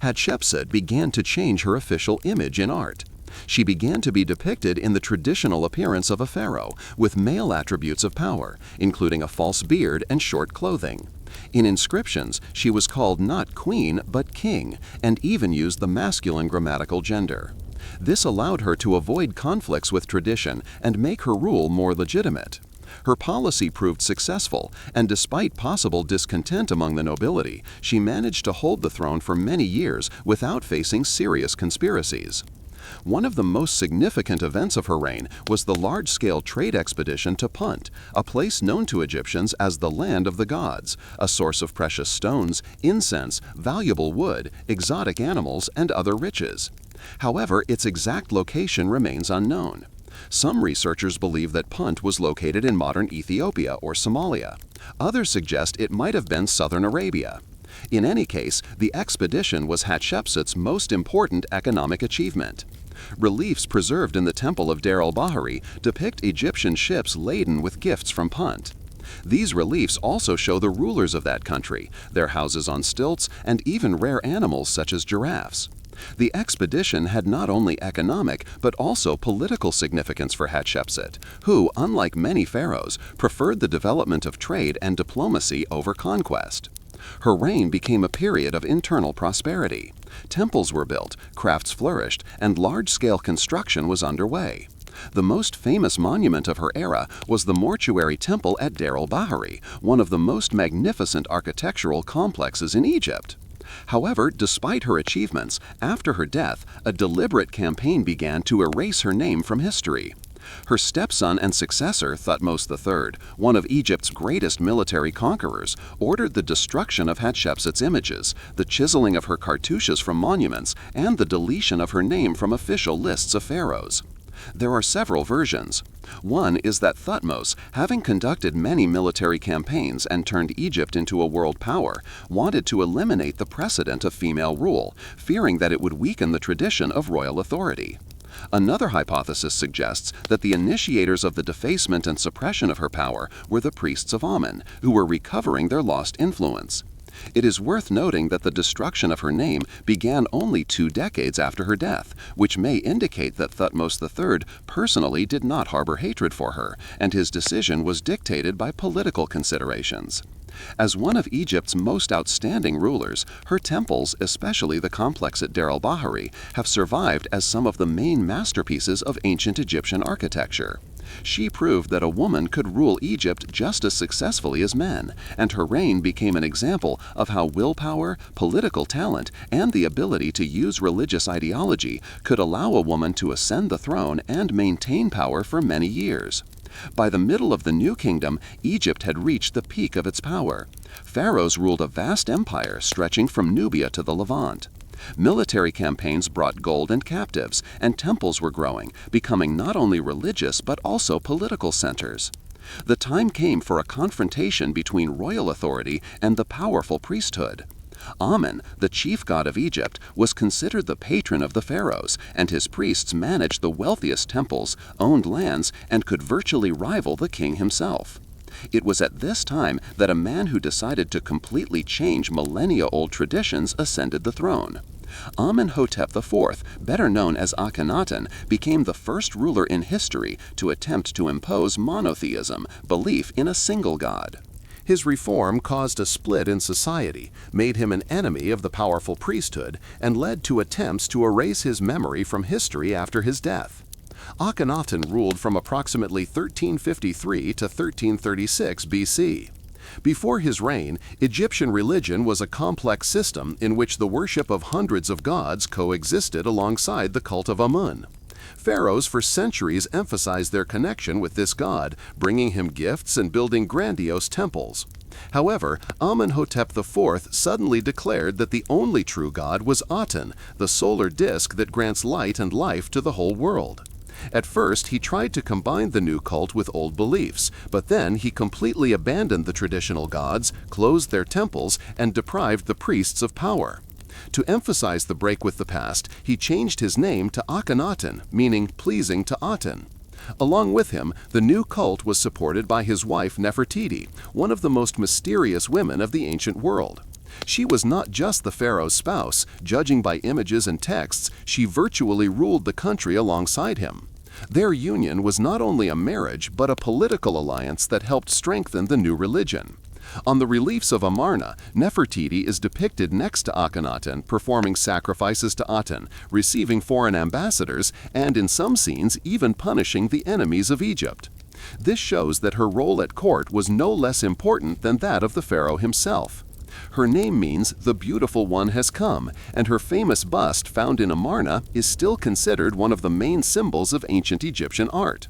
Hatshepsut began to change her official image in art. She began to be depicted in the traditional appearance of a pharaoh, with male attributes of power, including a false beard and short clothing. In inscriptions, she was called not queen, but king, and even used the masculine grammatical gender. This allowed her to avoid conflicts with tradition and make her rule more legitimate. Her policy proved successful, and despite possible discontent among the nobility, she managed to hold the throne for many years without facing serious conspiracies. One of the most significant events of her reign was the large-scale trade expedition to Punt, a place known to Egyptians as the land of the gods, a source of precious stones, incense, valuable wood, exotic animals, and other riches. However, its exact location remains unknown. Some researchers believe that Punt was located in modern Ethiopia or Somalia. Others suggest it might have been southern Arabia. In any case, the expedition was Hatshepsut's most important economic achievement. Reliefs preserved in the Temple of Der el-Bahari depict Egyptian ships laden with gifts from Punt. These reliefs also show the rulers of that country, their houses on stilts, and even rare animals such as giraffes. The expedition had not only economic but also political significance for Hatshepsut, who, unlike many pharaohs, preferred the development of trade and diplomacy over conquest. Her reign became a period of internal prosperity. Temples were built, crafts flourished, and large-scale construction was underway. The most famous monument of her era was the mortuary temple at Der el-Bahari, one of the most magnificent architectural complexes in Egypt. However, despite her achievements, after her death, a deliberate campaign began to erase her name from history. Her stepson and successor, Thutmose III, one of Egypt's greatest military conquerors, ordered the destruction of Hatshepsut's images, the chiseling of her cartouches from monuments, and the deletion of her name from official lists of pharaohs. There are several versions. One is that Thutmose, having conducted many military campaigns and turned Egypt into a world power, wanted to eliminate the precedent of female rule, fearing that it would weaken the tradition of royal authority. Another hypothesis suggests that the initiators of the defacement and suppression of her power were the priests of Amen, who were recovering their lost influence. It is worth noting that the destruction of her name began only 2 decades after her death, which may indicate that Thutmose III personally did not harbor hatred for her, and his decision was dictated by political considerations. As one of Egypt's most outstanding rulers, her temples, especially the complex at Der el-Bahari, have survived as some of the main masterpieces of ancient Egyptian architecture. She proved that a woman could rule Egypt just as successfully as men, and her reign became an example of how willpower, political talent, and the ability to use religious ideology could allow a woman to ascend the throne and maintain power for many years. By the middle of the New Kingdom, Egypt had reached the peak of its power. Pharaohs ruled a vast empire stretching from Nubia to the Levant. Military campaigns brought gold and captives, and temples were growing, becoming not only religious but also political centers. The time came for a confrontation between royal authority and the powerful priesthood. Amen, the chief god of Egypt, was considered the patron of the pharaohs, and his priests managed the wealthiest temples, owned lands, and could virtually rival the king himself. It was at this time that a man who decided to completely change millennia-old traditions ascended the throne. Amenhotep IV, better known as Akhenaten, became the first ruler in history to attempt to impose monotheism, belief in a single god. His reform caused a split in society, made him an enemy of the powerful priesthood, and led to attempts to erase his memory from history after his death. Akhenaten ruled from approximately 1353 to 1336 BC. Before his reign, Egyptian religion was a complex system in which the worship of hundreds of gods coexisted alongside the cult of Amun. Pharaohs for centuries emphasized their connection with this god, bringing him gifts and building grandiose temples. However, Amenhotep IV suddenly declared that the only true god was Aten, the solar disk that grants light and life to the whole world. At first, he tried to combine the new cult with old beliefs, but then he completely abandoned the traditional gods, closed their temples, and deprived the priests of power. To emphasize the break with the past, he changed his name to Akhenaten, meaning pleasing to Aten. Along with him, the new cult was supported by his wife Nefertiti, one of the most mysterious women of the ancient world. She was not just the pharaoh's spouse. Judging by images and texts, she virtually ruled the country alongside him. Their union was not only a marriage, but a political alliance that helped strengthen the new religion. On the reliefs of Amarna, Nefertiti is depicted next to Akhenaten, performing sacrifices to Aten, receiving foreign ambassadors, and in some scenes even punishing the enemies of Egypt. This shows that her role at court was no less important than that of the pharaoh himself. Her name means "the beautiful one has come," and her famous bust found in Amarna is still considered one of the main symbols of ancient Egyptian art.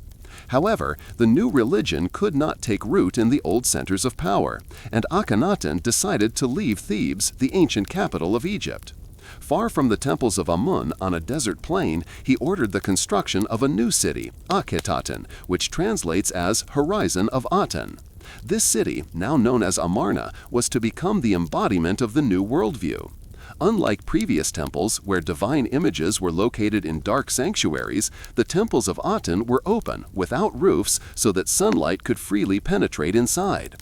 However, the new religion could not take root in the old centers of power, and Akhenaten decided to leave Thebes, the ancient capital of Egypt. Far from the temples of Amun on a desert plain, he ordered the construction of a new city, Akhetaten, which translates as Horizon of Aten. This city, now known as Amarna, was to become the embodiment of the new worldview. Unlike previous temples, where divine images were located in dark sanctuaries, the temples of Aten were open, without roofs, so that sunlight could freely penetrate inside.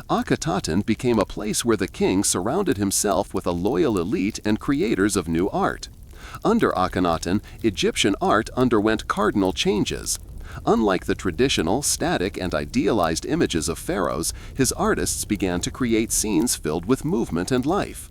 Akhetaten became a place where the king surrounded himself with a loyal elite and creators of new art. Under Akhenaten, Egyptian art underwent cardinal changes. Unlike the traditional, static, and idealized images of pharaohs, his artists began to create scenes filled with movement and life.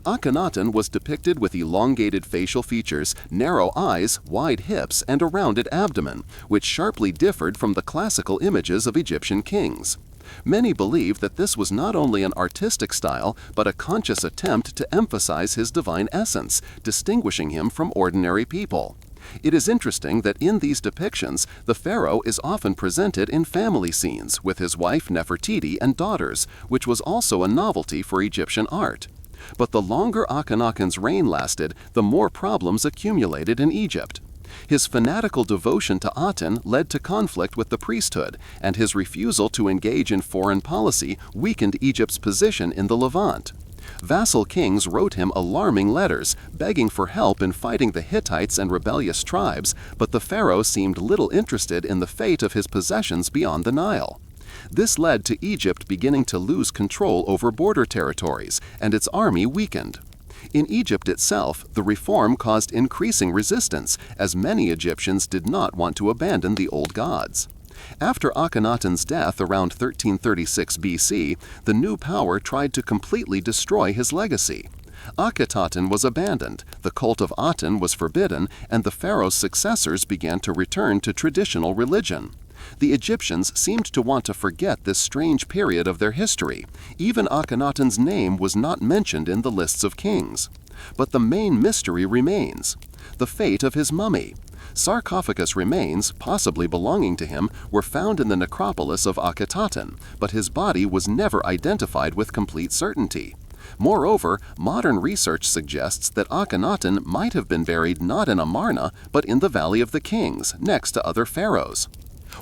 Akhenaten was depicted with elongated facial features, narrow eyes, wide hips, and a rounded abdomen, which sharply differed from the classical images of Egyptian kings. Many believe that this was not only an artistic style, but a conscious attempt to emphasize his divine essence, distinguishing him from ordinary people. It is interesting that in these depictions, the pharaoh is often presented in family scenes with his wife Nefertiti and daughters, which was also a novelty for Egyptian art. But the longer Akhenaten's reign lasted, the more problems accumulated in Egypt. His fanatical devotion to Aten led to conflict with the priesthood, and his refusal to engage in foreign policy weakened Egypt's position in the Levant. Vassal kings wrote him alarming letters, begging for help in fighting the Hittites and rebellious tribes, but the pharaoh seemed little interested in the fate of his possessions beyond the Nile. This led to Egypt beginning to lose control over border territories, and its army weakened. In Egypt itself, the reform caused increasing resistance, as many Egyptians did not want to abandon the old gods. After Akhenaten's death around 1336 BC, the new power tried to completely destroy his legacy. Akhetaten was abandoned, the cult of Aten was forbidden, and the pharaoh's successors began to return to traditional religion. The Egyptians seemed to want to forget this strange period of their history. Even Akhenaten's name was not mentioned in the lists of kings. But the main mystery remains: the fate of his mummy. Sarcophagus remains, possibly belonging to him, were found in the necropolis of Akhetaten, but his body was never identified with complete certainty. Moreover, modern research suggests that Akhenaten might have been buried not in Amarna, but in the Valley of the Kings, next to other pharaohs.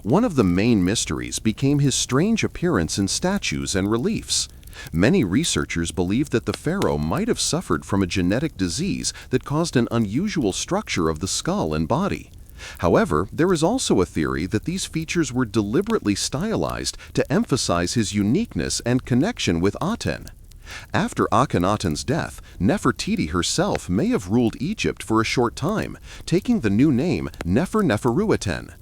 One of the main mysteries became his strange appearance in statues and reliefs. Many researchers believe that the pharaoh might have suffered from a genetic disease that caused an unusual structure of the skull and body. However, there is also a theory that these features were deliberately stylized to emphasize his uniqueness and connection with Aten. After Akhenaten's death, Nefertiti herself may have ruled Egypt for a short time, taking the new name Nefer-Neferuaten.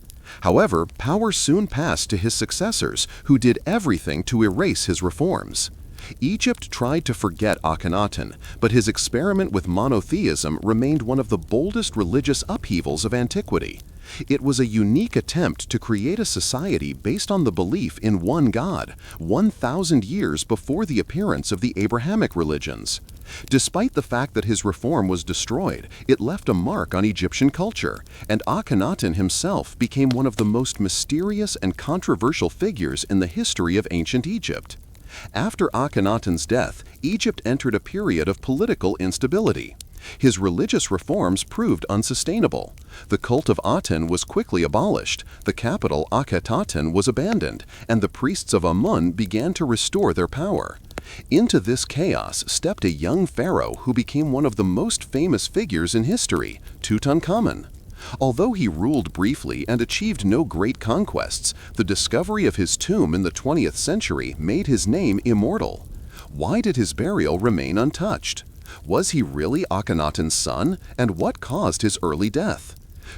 However, power soon passed to his successors, who did everything to erase his reforms. Egypt tried to forget Akhenaten, but his experiment with monotheism remained one of the boldest religious upheavals of antiquity. It was a unique attempt to create a society based on the belief in one God, 1,000 years before the appearance of the Abrahamic religions. Despite the fact that his reform was destroyed, it left a mark on Egyptian culture, and Akhenaten himself became one of the most mysterious and controversial figures in the history of ancient Egypt. After Akhenaten's death, Egypt entered a period of political instability. His religious reforms proved unsustainable. The cult of Aten was quickly abolished, the capital Akhetaten was abandoned, and the priests of Amun began to restore their power. Into this chaos stepped a young pharaoh who became one of the most famous figures in history, Tutankhamun. Although he ruled briefly and achieved no great conquests, the discovery of his tomb in the 20th century made his name immortal. Why did his burial remain untouched? Was he really Akhenaten's son, and what caused his early death?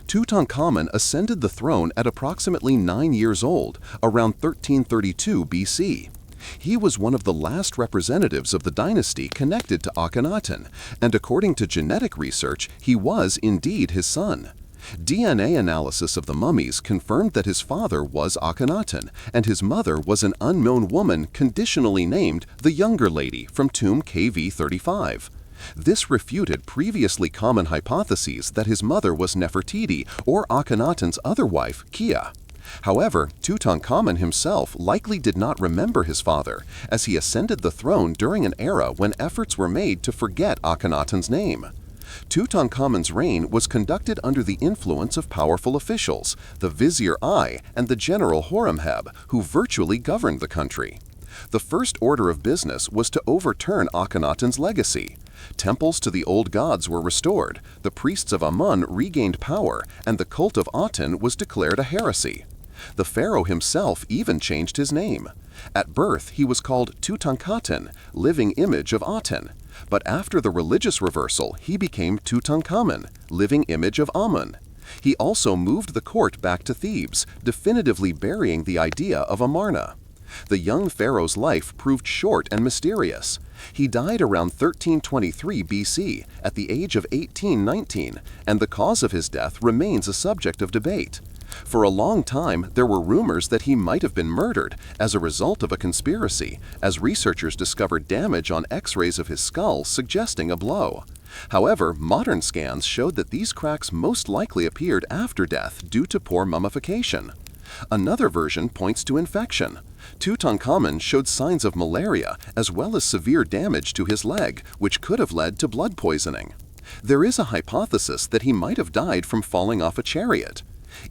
Tutankhamun ascended the throne at approximately 9 years old, around 1332 BC. He was one of the last representatives of the dynasty connected to Akhenaten, and according to genetic research, he was indeed his son. DNA analysis of the mummies confirmed that his father was Akhenaten, and his mother was an unknown woman conditionally named the Younger Lady from tomb KV35. This refuted previously common hypotheses that his mother was Nefertiti or Akhenaten's other wife, Kia. However, Tutankhamun himself likely did not remember his father, as he ascended the throne during an era when efforts were made to forget Akhenaten's name. Tutankhamun's reign was conducted under the influence of powerful officials, the Vizier I and the General Horemheb, who virtually governed the country. The first order of business was to overturn Akhenaten's legacy. Temples to the old gods were restored, the priests of Amun regained power, and the cult of Aten was declared a heresy. The pharaoh himself even changed his name. At birth, he was called Tutankhaten, living image of Aten. But after the religious reversal, he became Tutankhamun, living image of Amun. He also moved the court back to Thebes, definitively burying the idea of Amarna. The young pharaoh's life proved short and mysterious. He died around 1323 BC, at the age of 18-19, and the cause of his death remains a subject of debate. For a long time, there were rumors that he might have been murdered as a result of a conspiracy, as researchers discovered damage on X-rays of his skull suggesting a blow. However, modern scans showed that these cracks most likely appeared after death due to poor mummification. Another version points to infection. Tutankhamun showed signs of malaria as well as severe damage to his leg, which could have led to blood poisoning. There is a hypothesis that he might have died from falling off a chariot.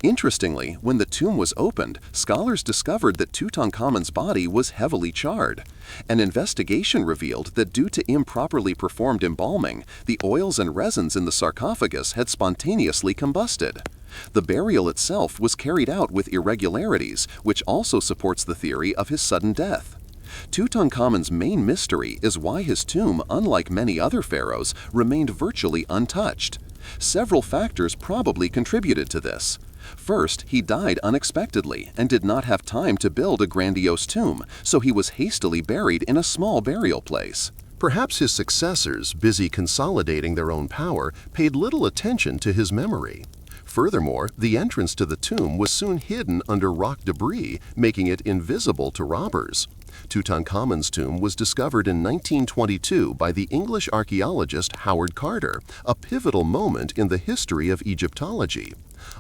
Interestingly, when the tomb was opened, scholars discovered that Tutankhamun's body was heavily charred. An investigation revealed that due to improperly performed embalming, the oils and resins in the sarcophagus had spontaneously combusted. The burial itself was carried out with irregularities, which also supports the theory of his sudden death. Tutankhamun's main mystery is why his tomb, unlike many other pharaohs, remained virtually untouched. Several factors probably contributed to this. First, he died unexpectedly and did not have time to build a grandiose tomb, so he was hastily buried in a small burial place. Perhaps his successors, busy consolidating their own power, paid little attention to his memory. Furthermore, the entrance to the tomb was soon hidden under rock debris, making it invisible to robbers. Tutankhamun's tomb was discovered in 1922 by the English archaeologist Howard Carter, a pivotal moment in the history of Egyptology.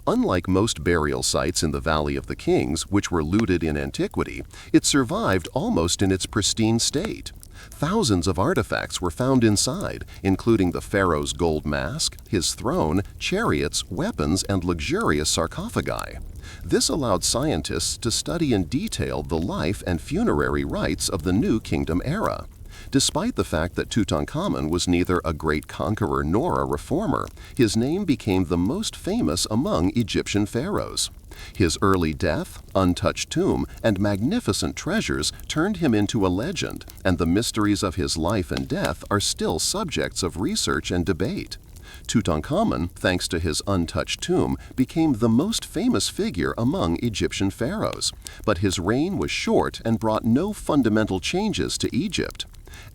Unlike most burial sites in the Valley of the Kings, which were looted in antiquity, it survived almost in its pristine state. Thousands of artifacts were found inside, including the pharaoh's gold mask, his throne, chariots, weapons, and luxurious sarcophagi. This allowed scientists to study in detail the life and funerary rites of the New Kingdom era. Despite the fact that Tutankhamun was neither a great conqueror nor a reformer, his name became the most famous among Egyptian pharaohs. His early death, untouched tomb, and magnificent treasures turned him into a legend, and the mysteries of his life and death are still subjects of research and debate. Tutankhamun, thanks to his untouched tomb, became the most famous figure among Egyptian pharaohs, but his reign was short and brought no fundamental changes to Egypt.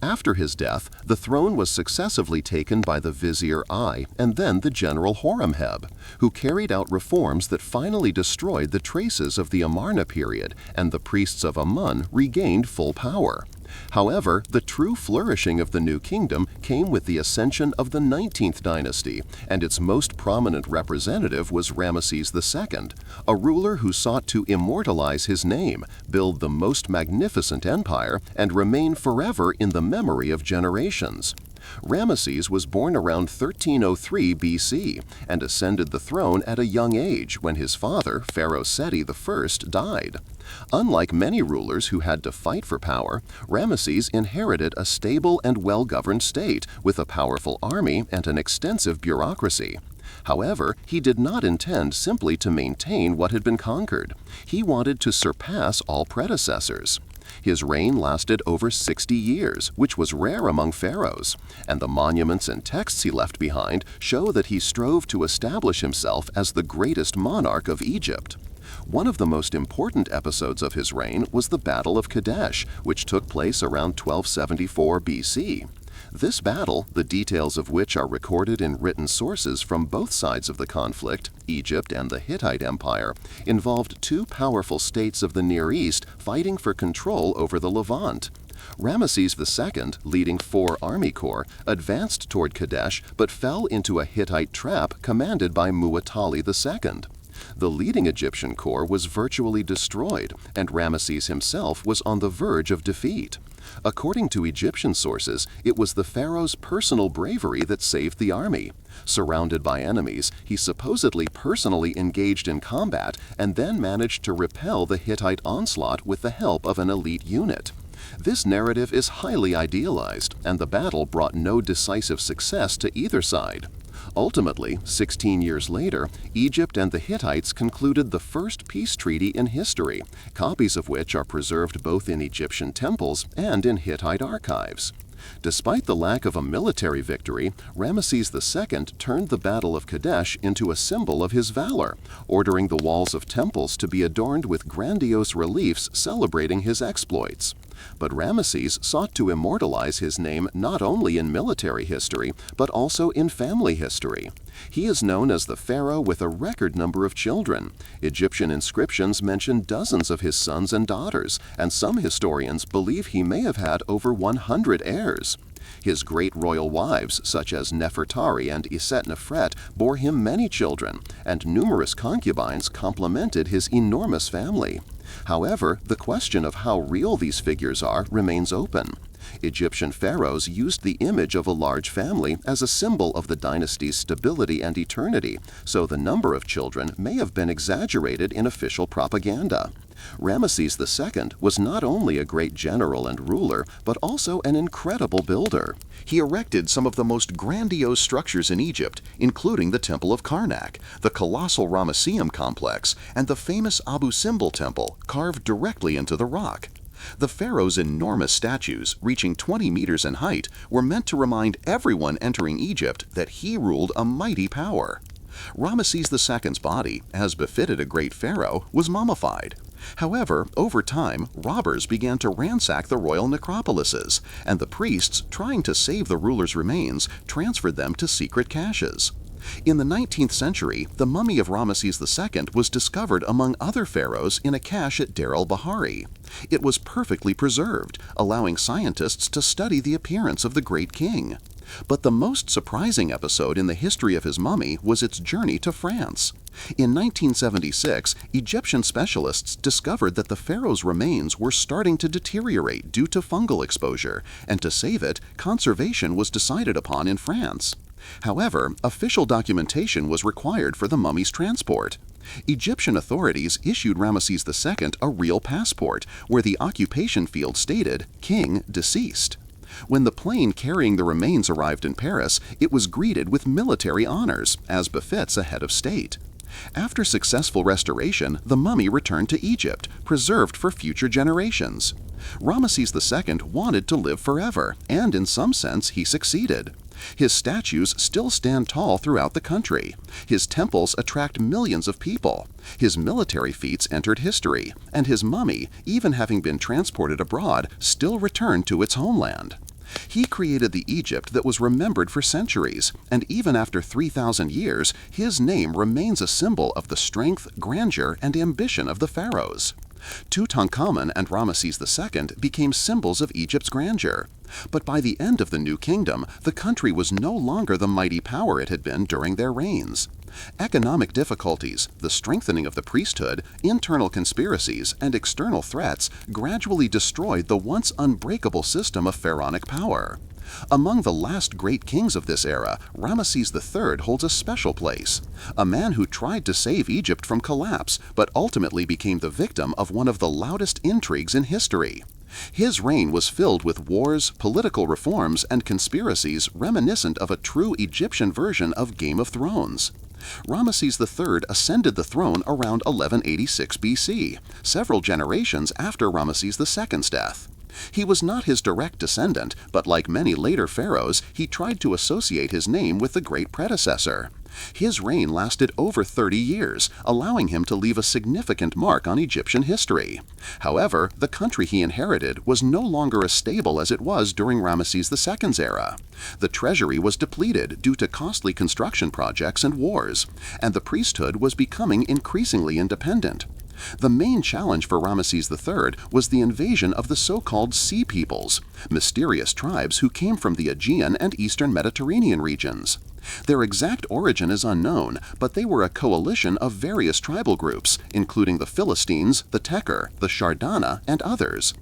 After his death, the throne was successively taken by the Vizier I and then the General Horemheb, who carried out reforms that finally destroyed the traces of the Amarna period, and the priests of Amun regained full power. However, the true flourishing of the New Kingdom came with the ascension of the 19th dynasty, and its most prominent representative was Ramesses II, a ruler who sought to immortalize his name, build the most magnificent empire, and remain forever in the memory of generations. Ramesses was born around 1303 BC and ascended the throne at a young age when his father, Pharaoh Seti I, died. Unlike many rulers who had to fight for power, Ramesses inherited a stable and well-governed state with a powerful army and an extensive bureaucracy. However, he did not intend simply to maintain what had been conquered. He wanted to surpass all predecessors. His reign lasted over 60 years, which was rare among pharaohs, and the monuments and texts he left behind show that he strove to establish himself as the greatest monarch of Egypt. One of the most important episodes of his reign was the Battle of Kadesh, which took place around 1274 BC. This battle, the details of which are recorded in written sources from both sides of the conflict, Egypt and the Hittite Empire, involved two powerful states of the Near East fighting for control over the Levant. Ramesses II, leading 4 army corps, advanced toward Kadesh but fell into a Hittite trap commanded by Muwatalli II. The leading Egyptian corps was virtually destroyed, and Ramesses himself was on the verge of defeat. According to Egyptian sources, it was the pharaoh's personal bravery that saved the army. Surrounded by enemies, he supposedly personally engaged in combat and then managed to repel the Hittite onslaught with the help of an elite unit. This narrative is highly idealized, and the battle brought no decisive success to either side. Ultimately, 16 years later, Egypt and the Hittites concluded the first peace treaty in history, copies of which are preserved both in Egyptian temples and in Hittite archives. Despite the lack of a military victory, Ramesses II turned the Battle of Kadesh into a symbol of his valor, ordering the walls of temples to be adorned with grandiose reliefs celebrating his exploits. But Ramesses sought to immortalize his name not only in military history, but also in family history. He is known as the pharaoh with a record number of children. Egyptian inscriptions mention dozens of his sons and daughters, and some historians believe he may have had over 100 heirs. His great royal wives, such as Nefertari and Iset-Nefret, bore him many children, and numerous concubines complemented his enormous family. However, the question of how real these figures are remains open. Egyptian pharaohs used the image of a large family as a symbol of the dynasty's stability and eternity, so the number of children may have been exaggerated in official propaganda. Ramesses II was not only a great general and ruler, but also an incredible builder. He erected some of the most grandiose structures in Egypt, including the Temple of Karnak, the colossal Ramesseum complex, and the famous Abu Simbel temple, carved directly into the rock. The pharaoh's enormous statues, reaching 20 meters in height, were meant to remind everyone entering Egypt that he ruled a mighty power. Ramesses II's body, as befitted a great pharaoh, was mummified. However, over time, robbers began to ransack the royal necropolises, and the priests, trying to save the ruler's remains, transferred them to secret caches. In the 19th century, the mummy of Ramesses II was discovered among other pharaohs in a cache at Deir el-Bahari. It was perfectly preserved, allowing scientists to study the appearance of the great king. But the most surprising episode in the history of his mummy was its journey to France. In 1976, Egyptian specialists discovered that the pharaoh's remains were starting to deteriorate due to fungal exposure, and to save it, conservation was decided upon in France. However, official documentation was required for the mummy's transport. Egyptian authorities issued Ramesses II a real passport, where the occupation field stated, "King deceased." When the plane carrying the remains arrived in Paris, it was greeted with military honors, as befits a head of state. After successful restoration, the mummy returned to Egypt, preserved for future generations. Ramesses II wanted to live forever, and in some sense he succeeded. His statues still stand tall throughout the country. His temples attract millions of people. His military feats entered history, and his mummy, even having been transported abroad, still returned to its homeland. He created the Egypt that was remembered for centuries, and even after 3,000 years, his name remains a symbol of the strength, grandeur, and ambition of the pharaohs. Tutankhamun and Ramesses II became symbols of Egypt's grandeur. But by the end of the New Kingdom, the country was no longer the mighty power it had been during their reigns. Economic difficulties, the strengthening of the priesthood, internal conspiracies, and external threats gradually destroyed the once unbreakable system of pharaonic power. Among the last great kings of this era, Ramesses III holds a special place. A man who tried to save Egypt from collapse, but ultimately became the victim of one of the loudest intrigues in history. His reign was filled with wars, political reforms, and conspiracies reminiscent of a true Egyptian version of Game of Thrones. Ramesses III ascended the throne around 1186 BC, several generations after Ramesses II's death. He was not his direct descendant, but like many later pharaohs, he tried to associate his name with the great predecessor. His reign lasted over 30 years, allowing him to leave a significant mark on Egyptian history. However, the country he inherited was no longer as stable as it was during Ramesses II's era. The treasury was depleted due to costly construction projects and wars, and the priesthood was becoming increasingly independent. The main challenge for Ramesses III was the invasion of the so-called Sea Peoples, mysterious tribes who came from the Aegean and eastern Mediterranean regions. Their exact origin is unknown, but they were a coalition of various tribal groups, including the Philistines, the Teker, the Shardana, and others.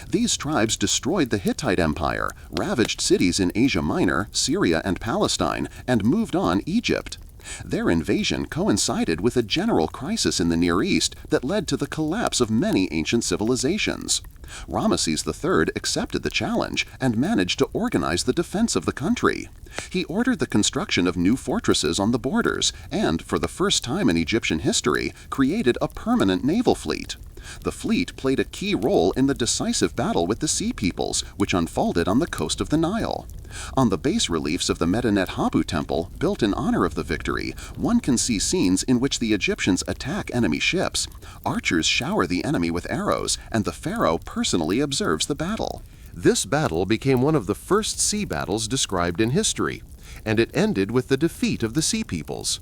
These tribes destroyed the Hittite Empire, ravaged cities in Asia Minor, Syria, and Palestine, and moved on Egypt. Their invasion coincided with a general crisis in the Near East that led to the collapse of many ancient civilizations. Ramesses III accepted the challenge and managed to organize the defense of the country. He ordered the construction of new fortresses on the borders and, for the first time in Egyptian history, created a permanent naval fleet. The fleet played a key role in the decisive battle with the Sea Peoples, which unfolded on the coast of the Nile. On the bas reliefs of the Medinet Habu temple, built in honor of the victory, one can see scenes in which the Egyptians attack enemy ships. Archers shower the enemy with arrows, and the pharaoh personally observes the battle. This battle became one of the first sea battles described in history, and it ended with the defeat of the Sea Peoples.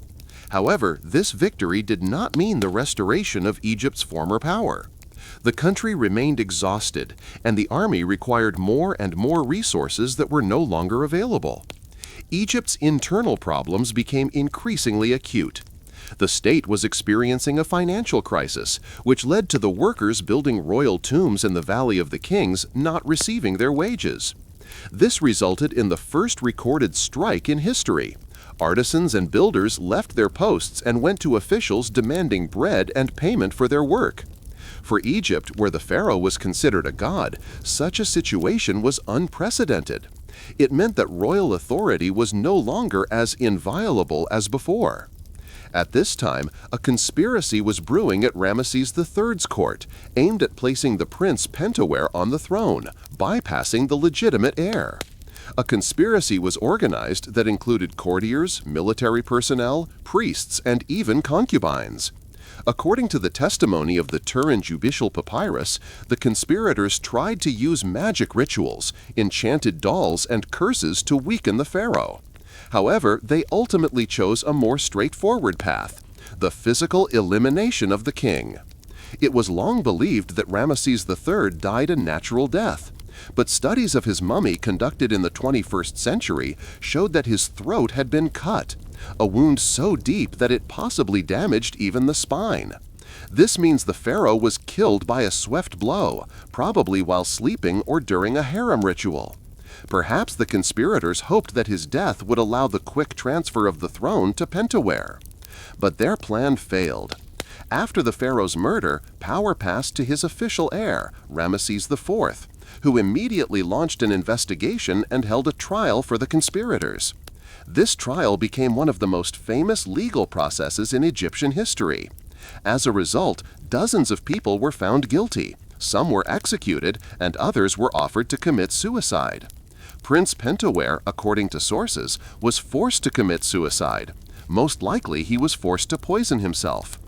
However, this victory did not mean the restoration of Egypt's former power. The country remained exhausted, and the army required more and more resources that were no longer available. Egypt's internal problems became increasingly acute. The state was experiencing a financial crisis, which led to the workers building royal tombs in the Valley of the Kings not receiving their wages. This resulted in the first recorded strike in history. Artisans and builders left their posts and went to officials demanding bread and payment for their work. For Egypt, where the pharaoh was considered a god, such a situation was unprecedented. It meant that royal authority was no longer as inviolable as before. At this time, a conspiracy was brewing at Ramesses III's court, aimed at placing the prince Pentawere on the throne, bypassing the legitimate heir. A conspiracy was organized that included courtiers, military personnel, priests, and even concubines. According to the testimony of the Turin Judicial Papyrus, the conspirators tried to use magic rituals, enchanted dolls, and curses to weaken the pharaoh. However, they ultimately chose a more straightforward path: the physical elimination of the king. It was long believed that Ramesses III died a natural death, but studies of his mummy conducted in the 21st century showed that his throat had been cut, a wound so deep that it possibly damaged even the spine. This means the pharaoh was killed by a swift blow, probably while sleeping or during a harem ritual. Perhaps the conspirators hoped that his death would allow the quick transfer of the throne to Pentawere. But their plan failed. After the pharaoh's murder, power passed to his official heir, Ramesses IV, who immediately launched an investigation and held a trial for the conspirators. This trial became one of the most famous legal processes in Egyptian history. As a result, dozens of people were found guilty. Some were executed, and others were offered to commit suicide. Prince Pentawere, according to sources, was forced to commit suicide. Most likely, he was forced to poison himself.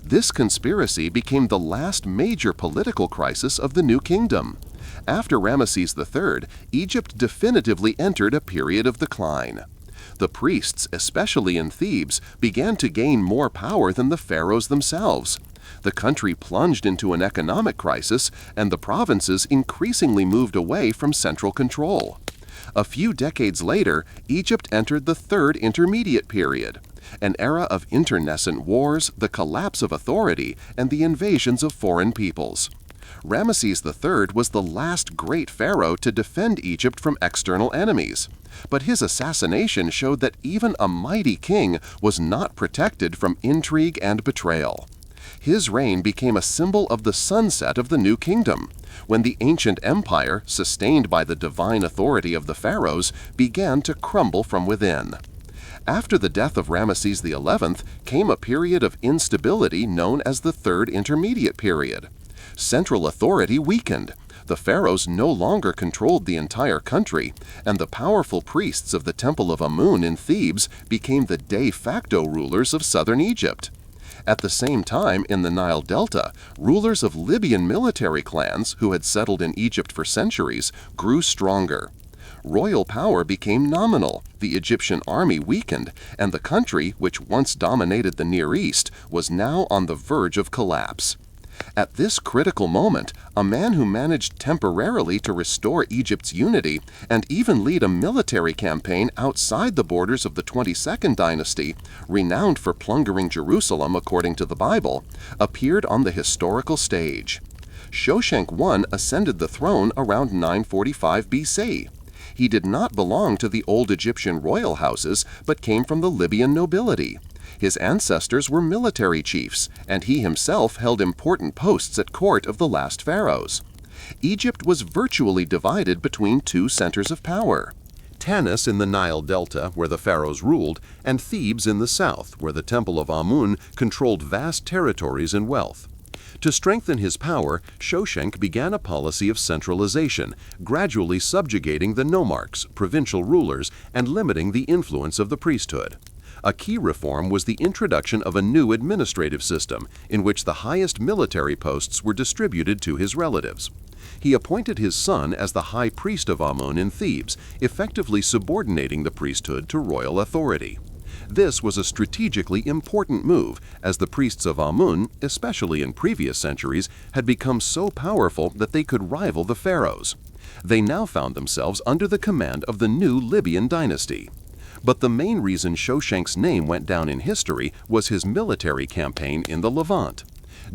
This conspiracy became the last major political crisis of the New Kingdom. After Ramesses III, Egypt definitively entered a period of decline. The priests, especially in Thebes, began to gain more power than the pharaohs themselves. The country plunged into an economic crisis, and the provinces increasingly moved away from central control. A few decades later, Egypt entered the Third Intermediate Period, an era of internecine wars, the collapse of authority, and the invasions of foreign peoples. Ramesses III was the last great pharaoh to defend Egypt from external enemies. But his assassination showed that even a mighty king was not protected from intrigue and betrayal. His reign became a symbol of the sunset of the New Kingdom, when the ancient empire, sustained by the divine authority of the pharaohs, began to crumble from within. After the death of Ramesses XI came a period of instability known as the Third Intermediate Period. Central authority weakened. The pharaohs no longer controlled the entire country, and the powerful priests of the Temple of Amun in Thebes became the de facto rulers of southern Egypt. At the same time, in the Nile Delta, rulers of Libyan military clans who had settled in Egypt for centuries grew stronger. Royal power became nominal, the Egyptian army weakened, and the country, which once dominated the Near East, was now on the verge of collapse. At this critical moment, a man who managed temporarily to restore Egypt's unity and even lead a military campaign outside the borders of the 22nd dynasty, renowned for plundering Jerusalem according to the Bible, appeared on the historical stage. Shoshenq I ascended the throne around 945 BC. He did not belong to the old Egyptian royal houses, but came from the Libyan nobility. His ancestors were military chiefs, and he himself held important posts at court of the last pharaohs. Egypt was virtually divided between two centers of power. Tanis in the Nile Delta, where the pharaohs ruled, and Thebes in the south, where the Temple of Amun controlled vast territories and wealth. To strengthen his power, Shoshenq began a policy of centralization, gradually subjugating the nomarchs, provincial rulers, and limiting the influence of the priesthood. A key reform was the introduction of a new administrative system, in which the highest military posts were distributed to his relatives. He appointed his son as the high priest of Amun in Thebes, effectively subordinating the priesthood to royal authority. This was a strategically important move, as the priests of Amun, especially in previous centuries, had become so powerful that they could rival the pharaohs. They now found themselves under the command of the new Libyan dynasty. But the main reason Shoshenq's name went down in history was his military campaign in the Levant.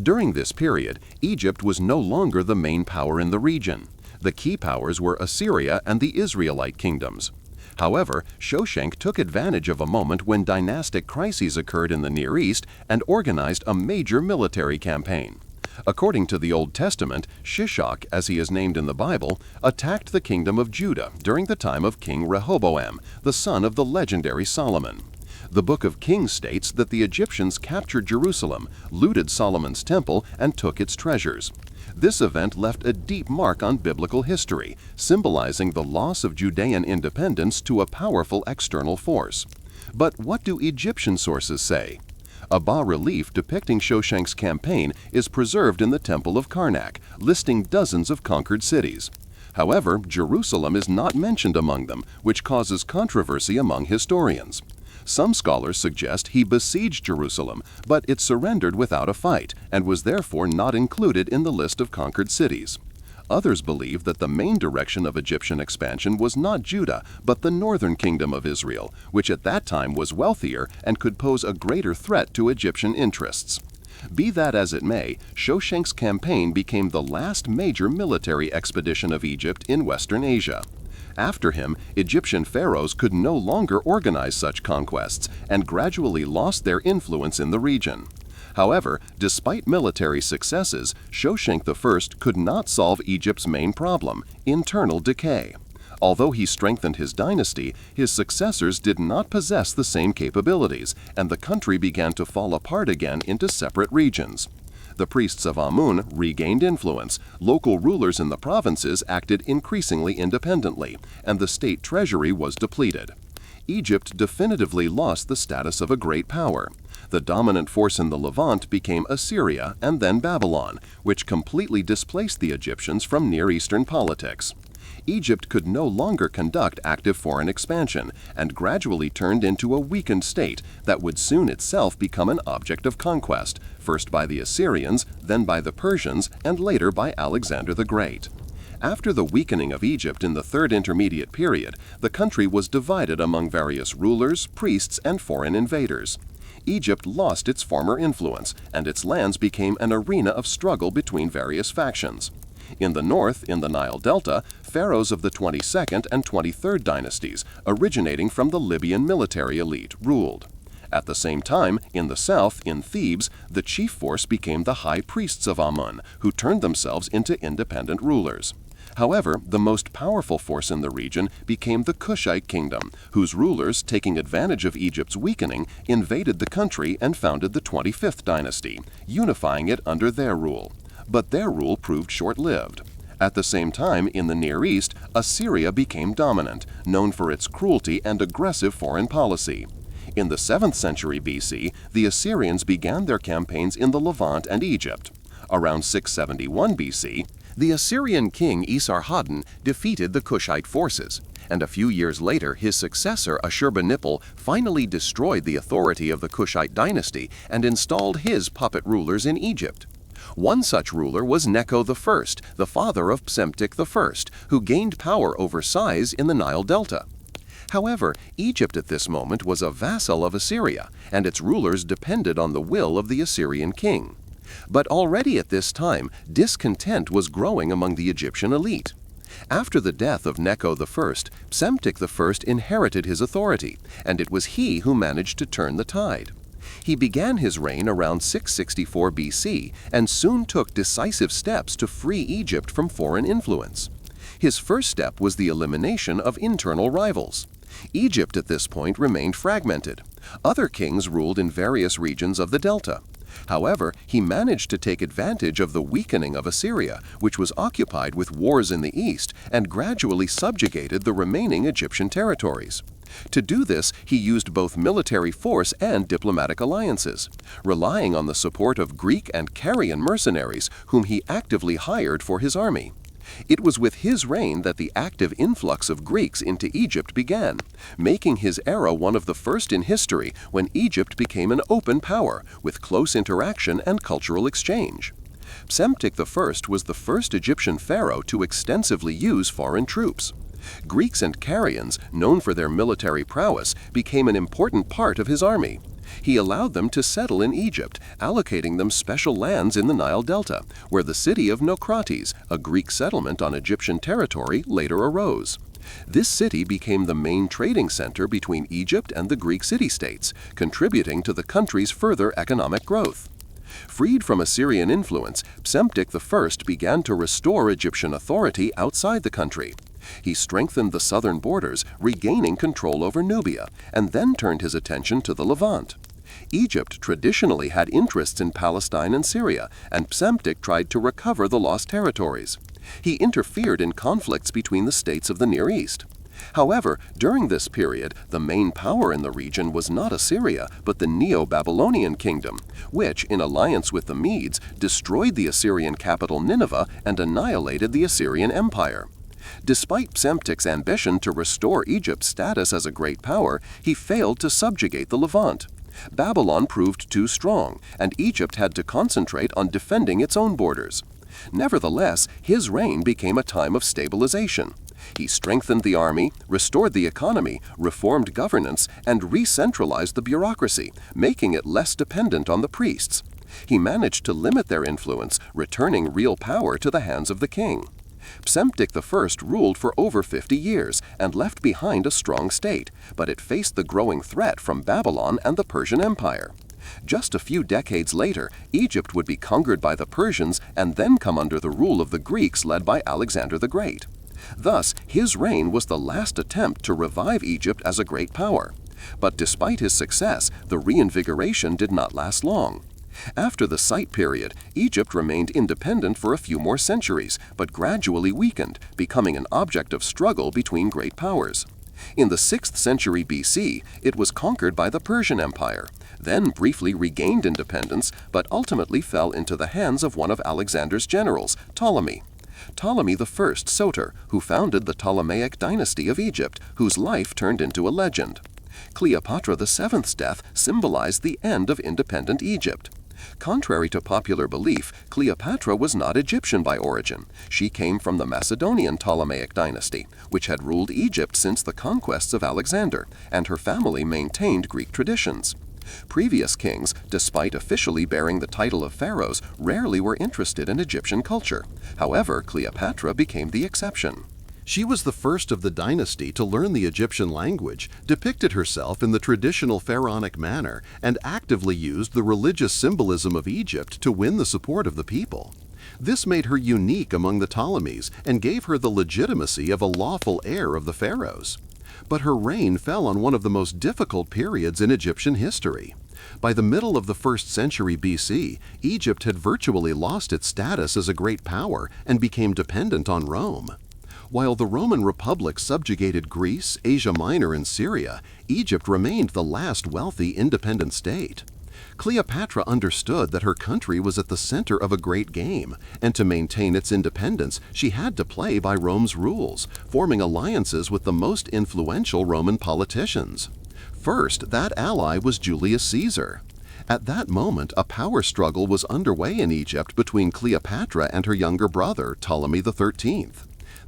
During this period, Egypt was no longer the main power in the region. The key powers were Assyria and the Israelite kingdoms. However, Shoshenq took advantage of a moment when dynastic crises occurred in the Near East and organized a major military campaign. According to the Old Testament, Shishak, as he is named in the Bible, attacked the kingdom of Judah during the time of King Rehoboam, the son of the legendary Solomon. The Book of Kings states that the Egyptians captured Jerusalem, looted Solomon's temple, and took its treasures. This event left a deep mark on biblical history, symbolizing the loss of Judean independence to a powerful external force. But what do Egyptian sources say? A bas-relief depicting Shoshenq's campaign is preserved in the Temple of Karnak, listing dozens of conquered cities. However, Jerusalem is not mentioned among them, which causes controversy among historians. Some scholars suggest he besieged Jerusalem, but it surrendered without a fight and was therefore not included in the list of conquered cities. Others believe that the main direction of Egyptian expansion was not Judah, but the northern kingdom of Israel, which at that time was wealthier and could pose a greater threat to Egyptian interests. Be that as it may, Shoshenq's campaign became the last major military expedition of Egypt in Western Asia. After him, Egyptian pharaohs could no longer organize such conquests and gradually lost their influence in the region. However, despite military successes, Shoshenq I could not solve Egypt's main problem, internal decay. Although he strengthened his dynasty, his successors did not possess the same capabilities, and the country began to fall apart again into separate regions. The priests of Amun regained influence, local rulers in the provinces acted increasingly independently, and the state treasury was depleted. Egypt definitively lost the status of a great power. The dominant force in the Levant became Assyria and then Babylon, which completely displaced the Egyptians from Near Eastern politics. Egypt could no longer conduct active foreign expansion and gradually turned into a weakened state that would soon itself become an object of conquest, first by the Assyrians, then by the Persians, and later by Alexander the Great. After the weakening of Egypt in the Third Intermediate Period, the country was divided among various rulers, priests, and foreign invaders. Egypt lost its former influence, and its lands became an arena of struggle between various factions. In the north, in the Nile Delta, pharaohs of the 22nd and 23rd dynasties, originating from the Libyan military elite, ruled. At the same time, in the south, in Thebes, the chief force became the high priests of Amun, who turned themselves into independent rulers. However, the most powerful force in the region became the Kushite kingdom, whose rulers, taking advantage of Egypt's weakening, invaded the country and founded the 25th dynasty, unifying it under their rule. But their rule proved short-lived. At the same time, in the Near East, Assyria became dominant, known for its cruelty and aggressive foreign policy. In the 7th century BC, the Assyrians began their campaigns in the Levant and Egypt. Around 671 BC, the Assyrian king Esarhaddon defeated the Kushite forces, and a few years later his successor Ashurbanipal finally destroyed the authority of the Kushite dynasty and installed his puppet rulers in Egypt. One such ruler was Necho I, the father of Psemtik I, who gained power over Sais in the Nile Delta. However, Egypt at this moment was a vassal of Assyria, and its rulers depended on the will of the Assyrian king. But already at this time, discontent was growing among the Egyptian elite. After the death of Necho I, Psemtik I inherited his authority, and it was he who managed to turn the tide. He began his reign around 664 BC and soon took decisive steps to free Egypt from foreign influence. His first step was the elimination of internal rivals. Egypt at this point remained fragmented. Other kings ruled in various regions of the Delta. However, he managed to take advantage of the weakening of Assyria, which was occupied with wars in the east, and gradually subjugated the remaining Egyptian territories. To do this, he used both military force and diplomatic alliances, relying on the support of Greek and Carian mercenaries, whom he actively hired for his army. It was with his reign that the active influx of Greeks into Egypt began, making his era one of the first in history when Egypt became an open power with close interaction and cultural exchange. Psemtik I was the first Egyptian pharaoh to extensively use foreign troops. Greeks and Carians, known for their military prowess, became an important part of his army. He allowed them to settle in Egypt, allocating them special lands in the Nile Delta, where the city of Naucratis, a Greek settlement on Egyptian territory, later arose. This city became the main trading center between Egypt and the Greek city-states, contributing to the country's further economic growth. Freed from Assyrian influence, Psemtik I began to restore Egyptian authority outside the country. He strengthened the southern borders, regaining control over Nubia, and then turned his attention to the Levant. Egypt traditionally had interests in Palestine and Syria, and Psemtik tried to recover the lost territories. He interfered in conflicts between the states of the Near East. However, during this period, the main power in the region was not Assyria, but the Neo-Babylonian kingdom, which, in alliance with the Medes, destroyed the Assyrian capital Nineveh and annihilated the Assyrian Empire. Despite Psemtik's ambition to restore Egypt's status as a great power, he failed to subjugate the Levant. Babylon proved too strong, and Egypt had to concentrate on defending its own borders. Nevertheless, his reign became a time of stabilization. He strengthened the army, restored the economy, reformed governance, and re-centralized the bureaucracy, making it less dependent on the priests. He managed to limit their influence, returning real power to the hands of the king. Psemtik I ruled for over 50 years and left behind a strong state, but it faced the growing threat from Babylon and the Persian Empire. Just a few decades later, Egypt would be conquered by the Persians and then come under the rule of the Greeks led by Alexander the Great. Thus, his reign was the last attempt to revive Egypt as a great power. But despite his success, the reinvigoration did not last long. After the Scythe period, Egypt remained independent for a few more centuries, but gradually weakened, becoming an object of struggle between great powers. In the 6th century BC, it was conquered by the Persian Empire, then briefly regained independence, but ultimately fell into the hands of one of Alexander's generals, Ptolemy. Ptolemy I Soter, who founded the Ptolemaic dynasty of Egypt, whose life turned into a legend. Cleopatra VII's death symbolized the end of independent Egypt. Contrary to popular belief, Cleopatra was not Egyptian by origin. She came from the Macedonian Ptolemaic dynasty, which had ruled Egypt since the conquests of Alexander, and her family maintained Greek traditions. Previous kings, despite officially bearing the title of pharaohs, rarely were interested in Egyptian culture. However, Cleopatra became the exception. She was the first of the dynasty to learn the Egyptian language, depicted herself in the traditional pharaonic manner, and actively used the religious symbolism of Egypt to win the support of the people. This made her unique among the Ptolemies and gave her the legitimacy of a lawful heir of the pharaohs. But her reign fell on one of the most difficult periods in Egyptian history. By the middle of the 1st century BC, Egypt had virtually lost its status as a great power and became dependent on Rome. While the Roman Republic subjugated Greece, Asia Minor, and Syria, Egypt remained the last wealthy independent state. Cleopatra understood that her country was at the center of a great game, and to maintain its independence, she had to play by Rome's rules, forming alliances with the most influential Roman politicians. First, that ally was Julius Caesar. At that moment, a power struggle was underway in Egypt between Cleopatra and her younger brother, Ptolemy XIII.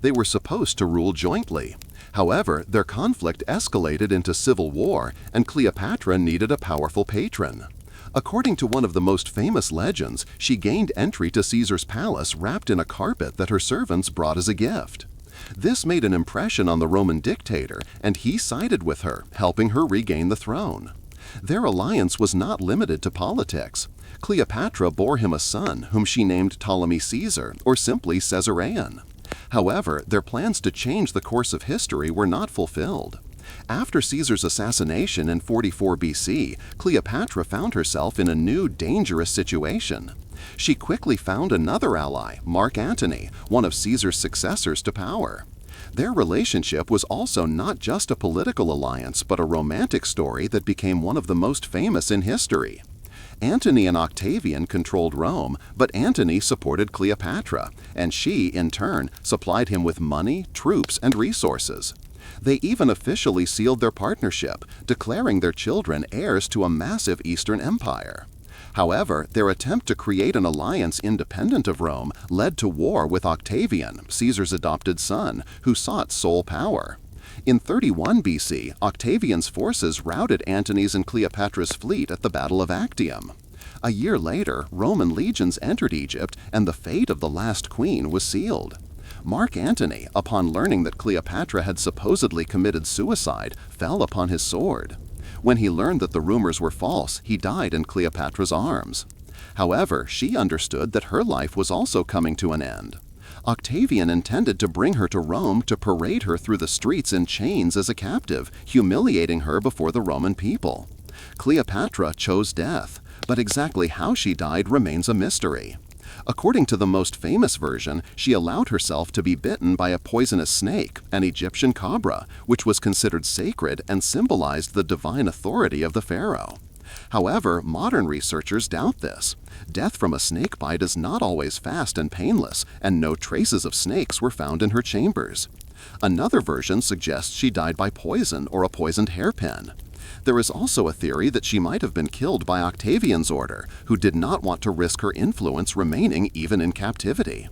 They were supposed to rule jointly. However, their conflict escalated into civil war, and Cleopatra needed a powerful patron. According to one of the most famous legends, she gained entry to Caesar's palace wrapped in a carpet that her servants brought as a gift. This made an impression on the Roman dictator, and he sided with her, helping her regain the throne. Their alliance was not limited to politics. Cleopatra bore him a son whom she named Ptolemy Caesar, or simply Caesarean. However, their plans to change the course of history were not fulfilled. After Caesar's assassination in 44 BC, Cleopatra found herself in a new, dangerous situation. She quickly found another ally, Mark Antony, one of Caesar's successors to power. Their relationship was also not just a political alliance, but a romantic story that became one of the most famous in history. Antony and Octavian controlled Rome, but Antony supported Cleopatra, and she, in turn, supplied him with money, troops, and resources. They even officially sealed their partnership, declaring their children heirs to a massive Eastern empire. However, their attempt to create an alliance independent of Rome led to war with Octavian, Caesar's adopted son, who sought sole power. In 31 BC, Octavian's forces routed Antony's and Cleopatra's fleet at the Battle of Actium. A year later, Roman legions entered Egypt, and the fate of the last queen was sealed. Mark Antony, upon learning that Cleopatra had supposedly committed suicide, fell upon his sword. When he learned that the rumors were false, he died in Cleopatra's arms. However, she understood that her life was also coming to an end. Octavian intended to bring her to Rome to parade her through the streets in chains as a captive, humiliating her before the Roman people. Cleopatra chose death, but exactly how she died remains a mystery. According to the most famous version, she allowed herself to be bitten by a poisonous snake, an Egyptian cobra, which was considered sacred and symbolized the divine authority of the pharaoh. However, modern researchers doubt this. Death from a snake bite is not always fast and painless, and no traces of snakes were found in her chambers. Another version suggests she died by poison or a poisoned hairpin. There is also a theory that she might have been killed by Octavian's order, who did not want to risk her influence remaining even in captivity.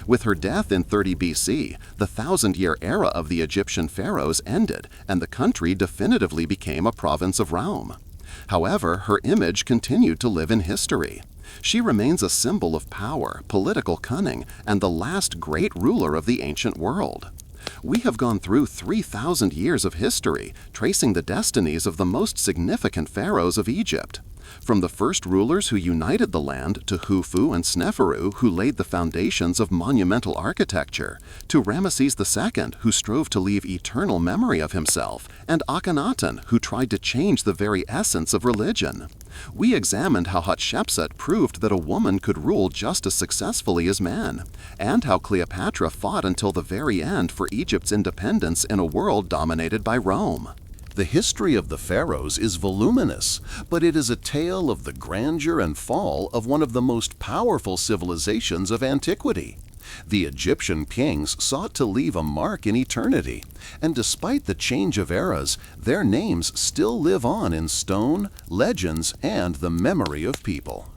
With her death in 30 BC, the 1,000-year era of the Egyptian pharaohs ended, and the country definitively became a province of Rome. However, her image continued to live in history. She remains a symbol of power, political cunning, and the last great ruler of the ancient world. We have gone through 3,000 years of history, tracing the destinies of the most significant pharaohs of Egypt. From the first rulers who united the land to Khufu and Sneferu, who laid the foundations of monumental architecture, to Ramesses II, who strove to leave eternal memory of himself, and Akhenaten, who tried to change the very essence of religion. We examined how Hatshepsut proved that a woman could rule just as successfully as men, and how Cleopatra fought until the very end for Egypt's independence in a world dominated by Rome. The history of the pharaohs is voluminous, but it is a tale of the grandeur and fall of one of the most powerful civilizations of antiquity. The Egyptian kings sought to leave a mark in eternity, and despite the change of eras, their names still live on in stone, legends, and the memory of people.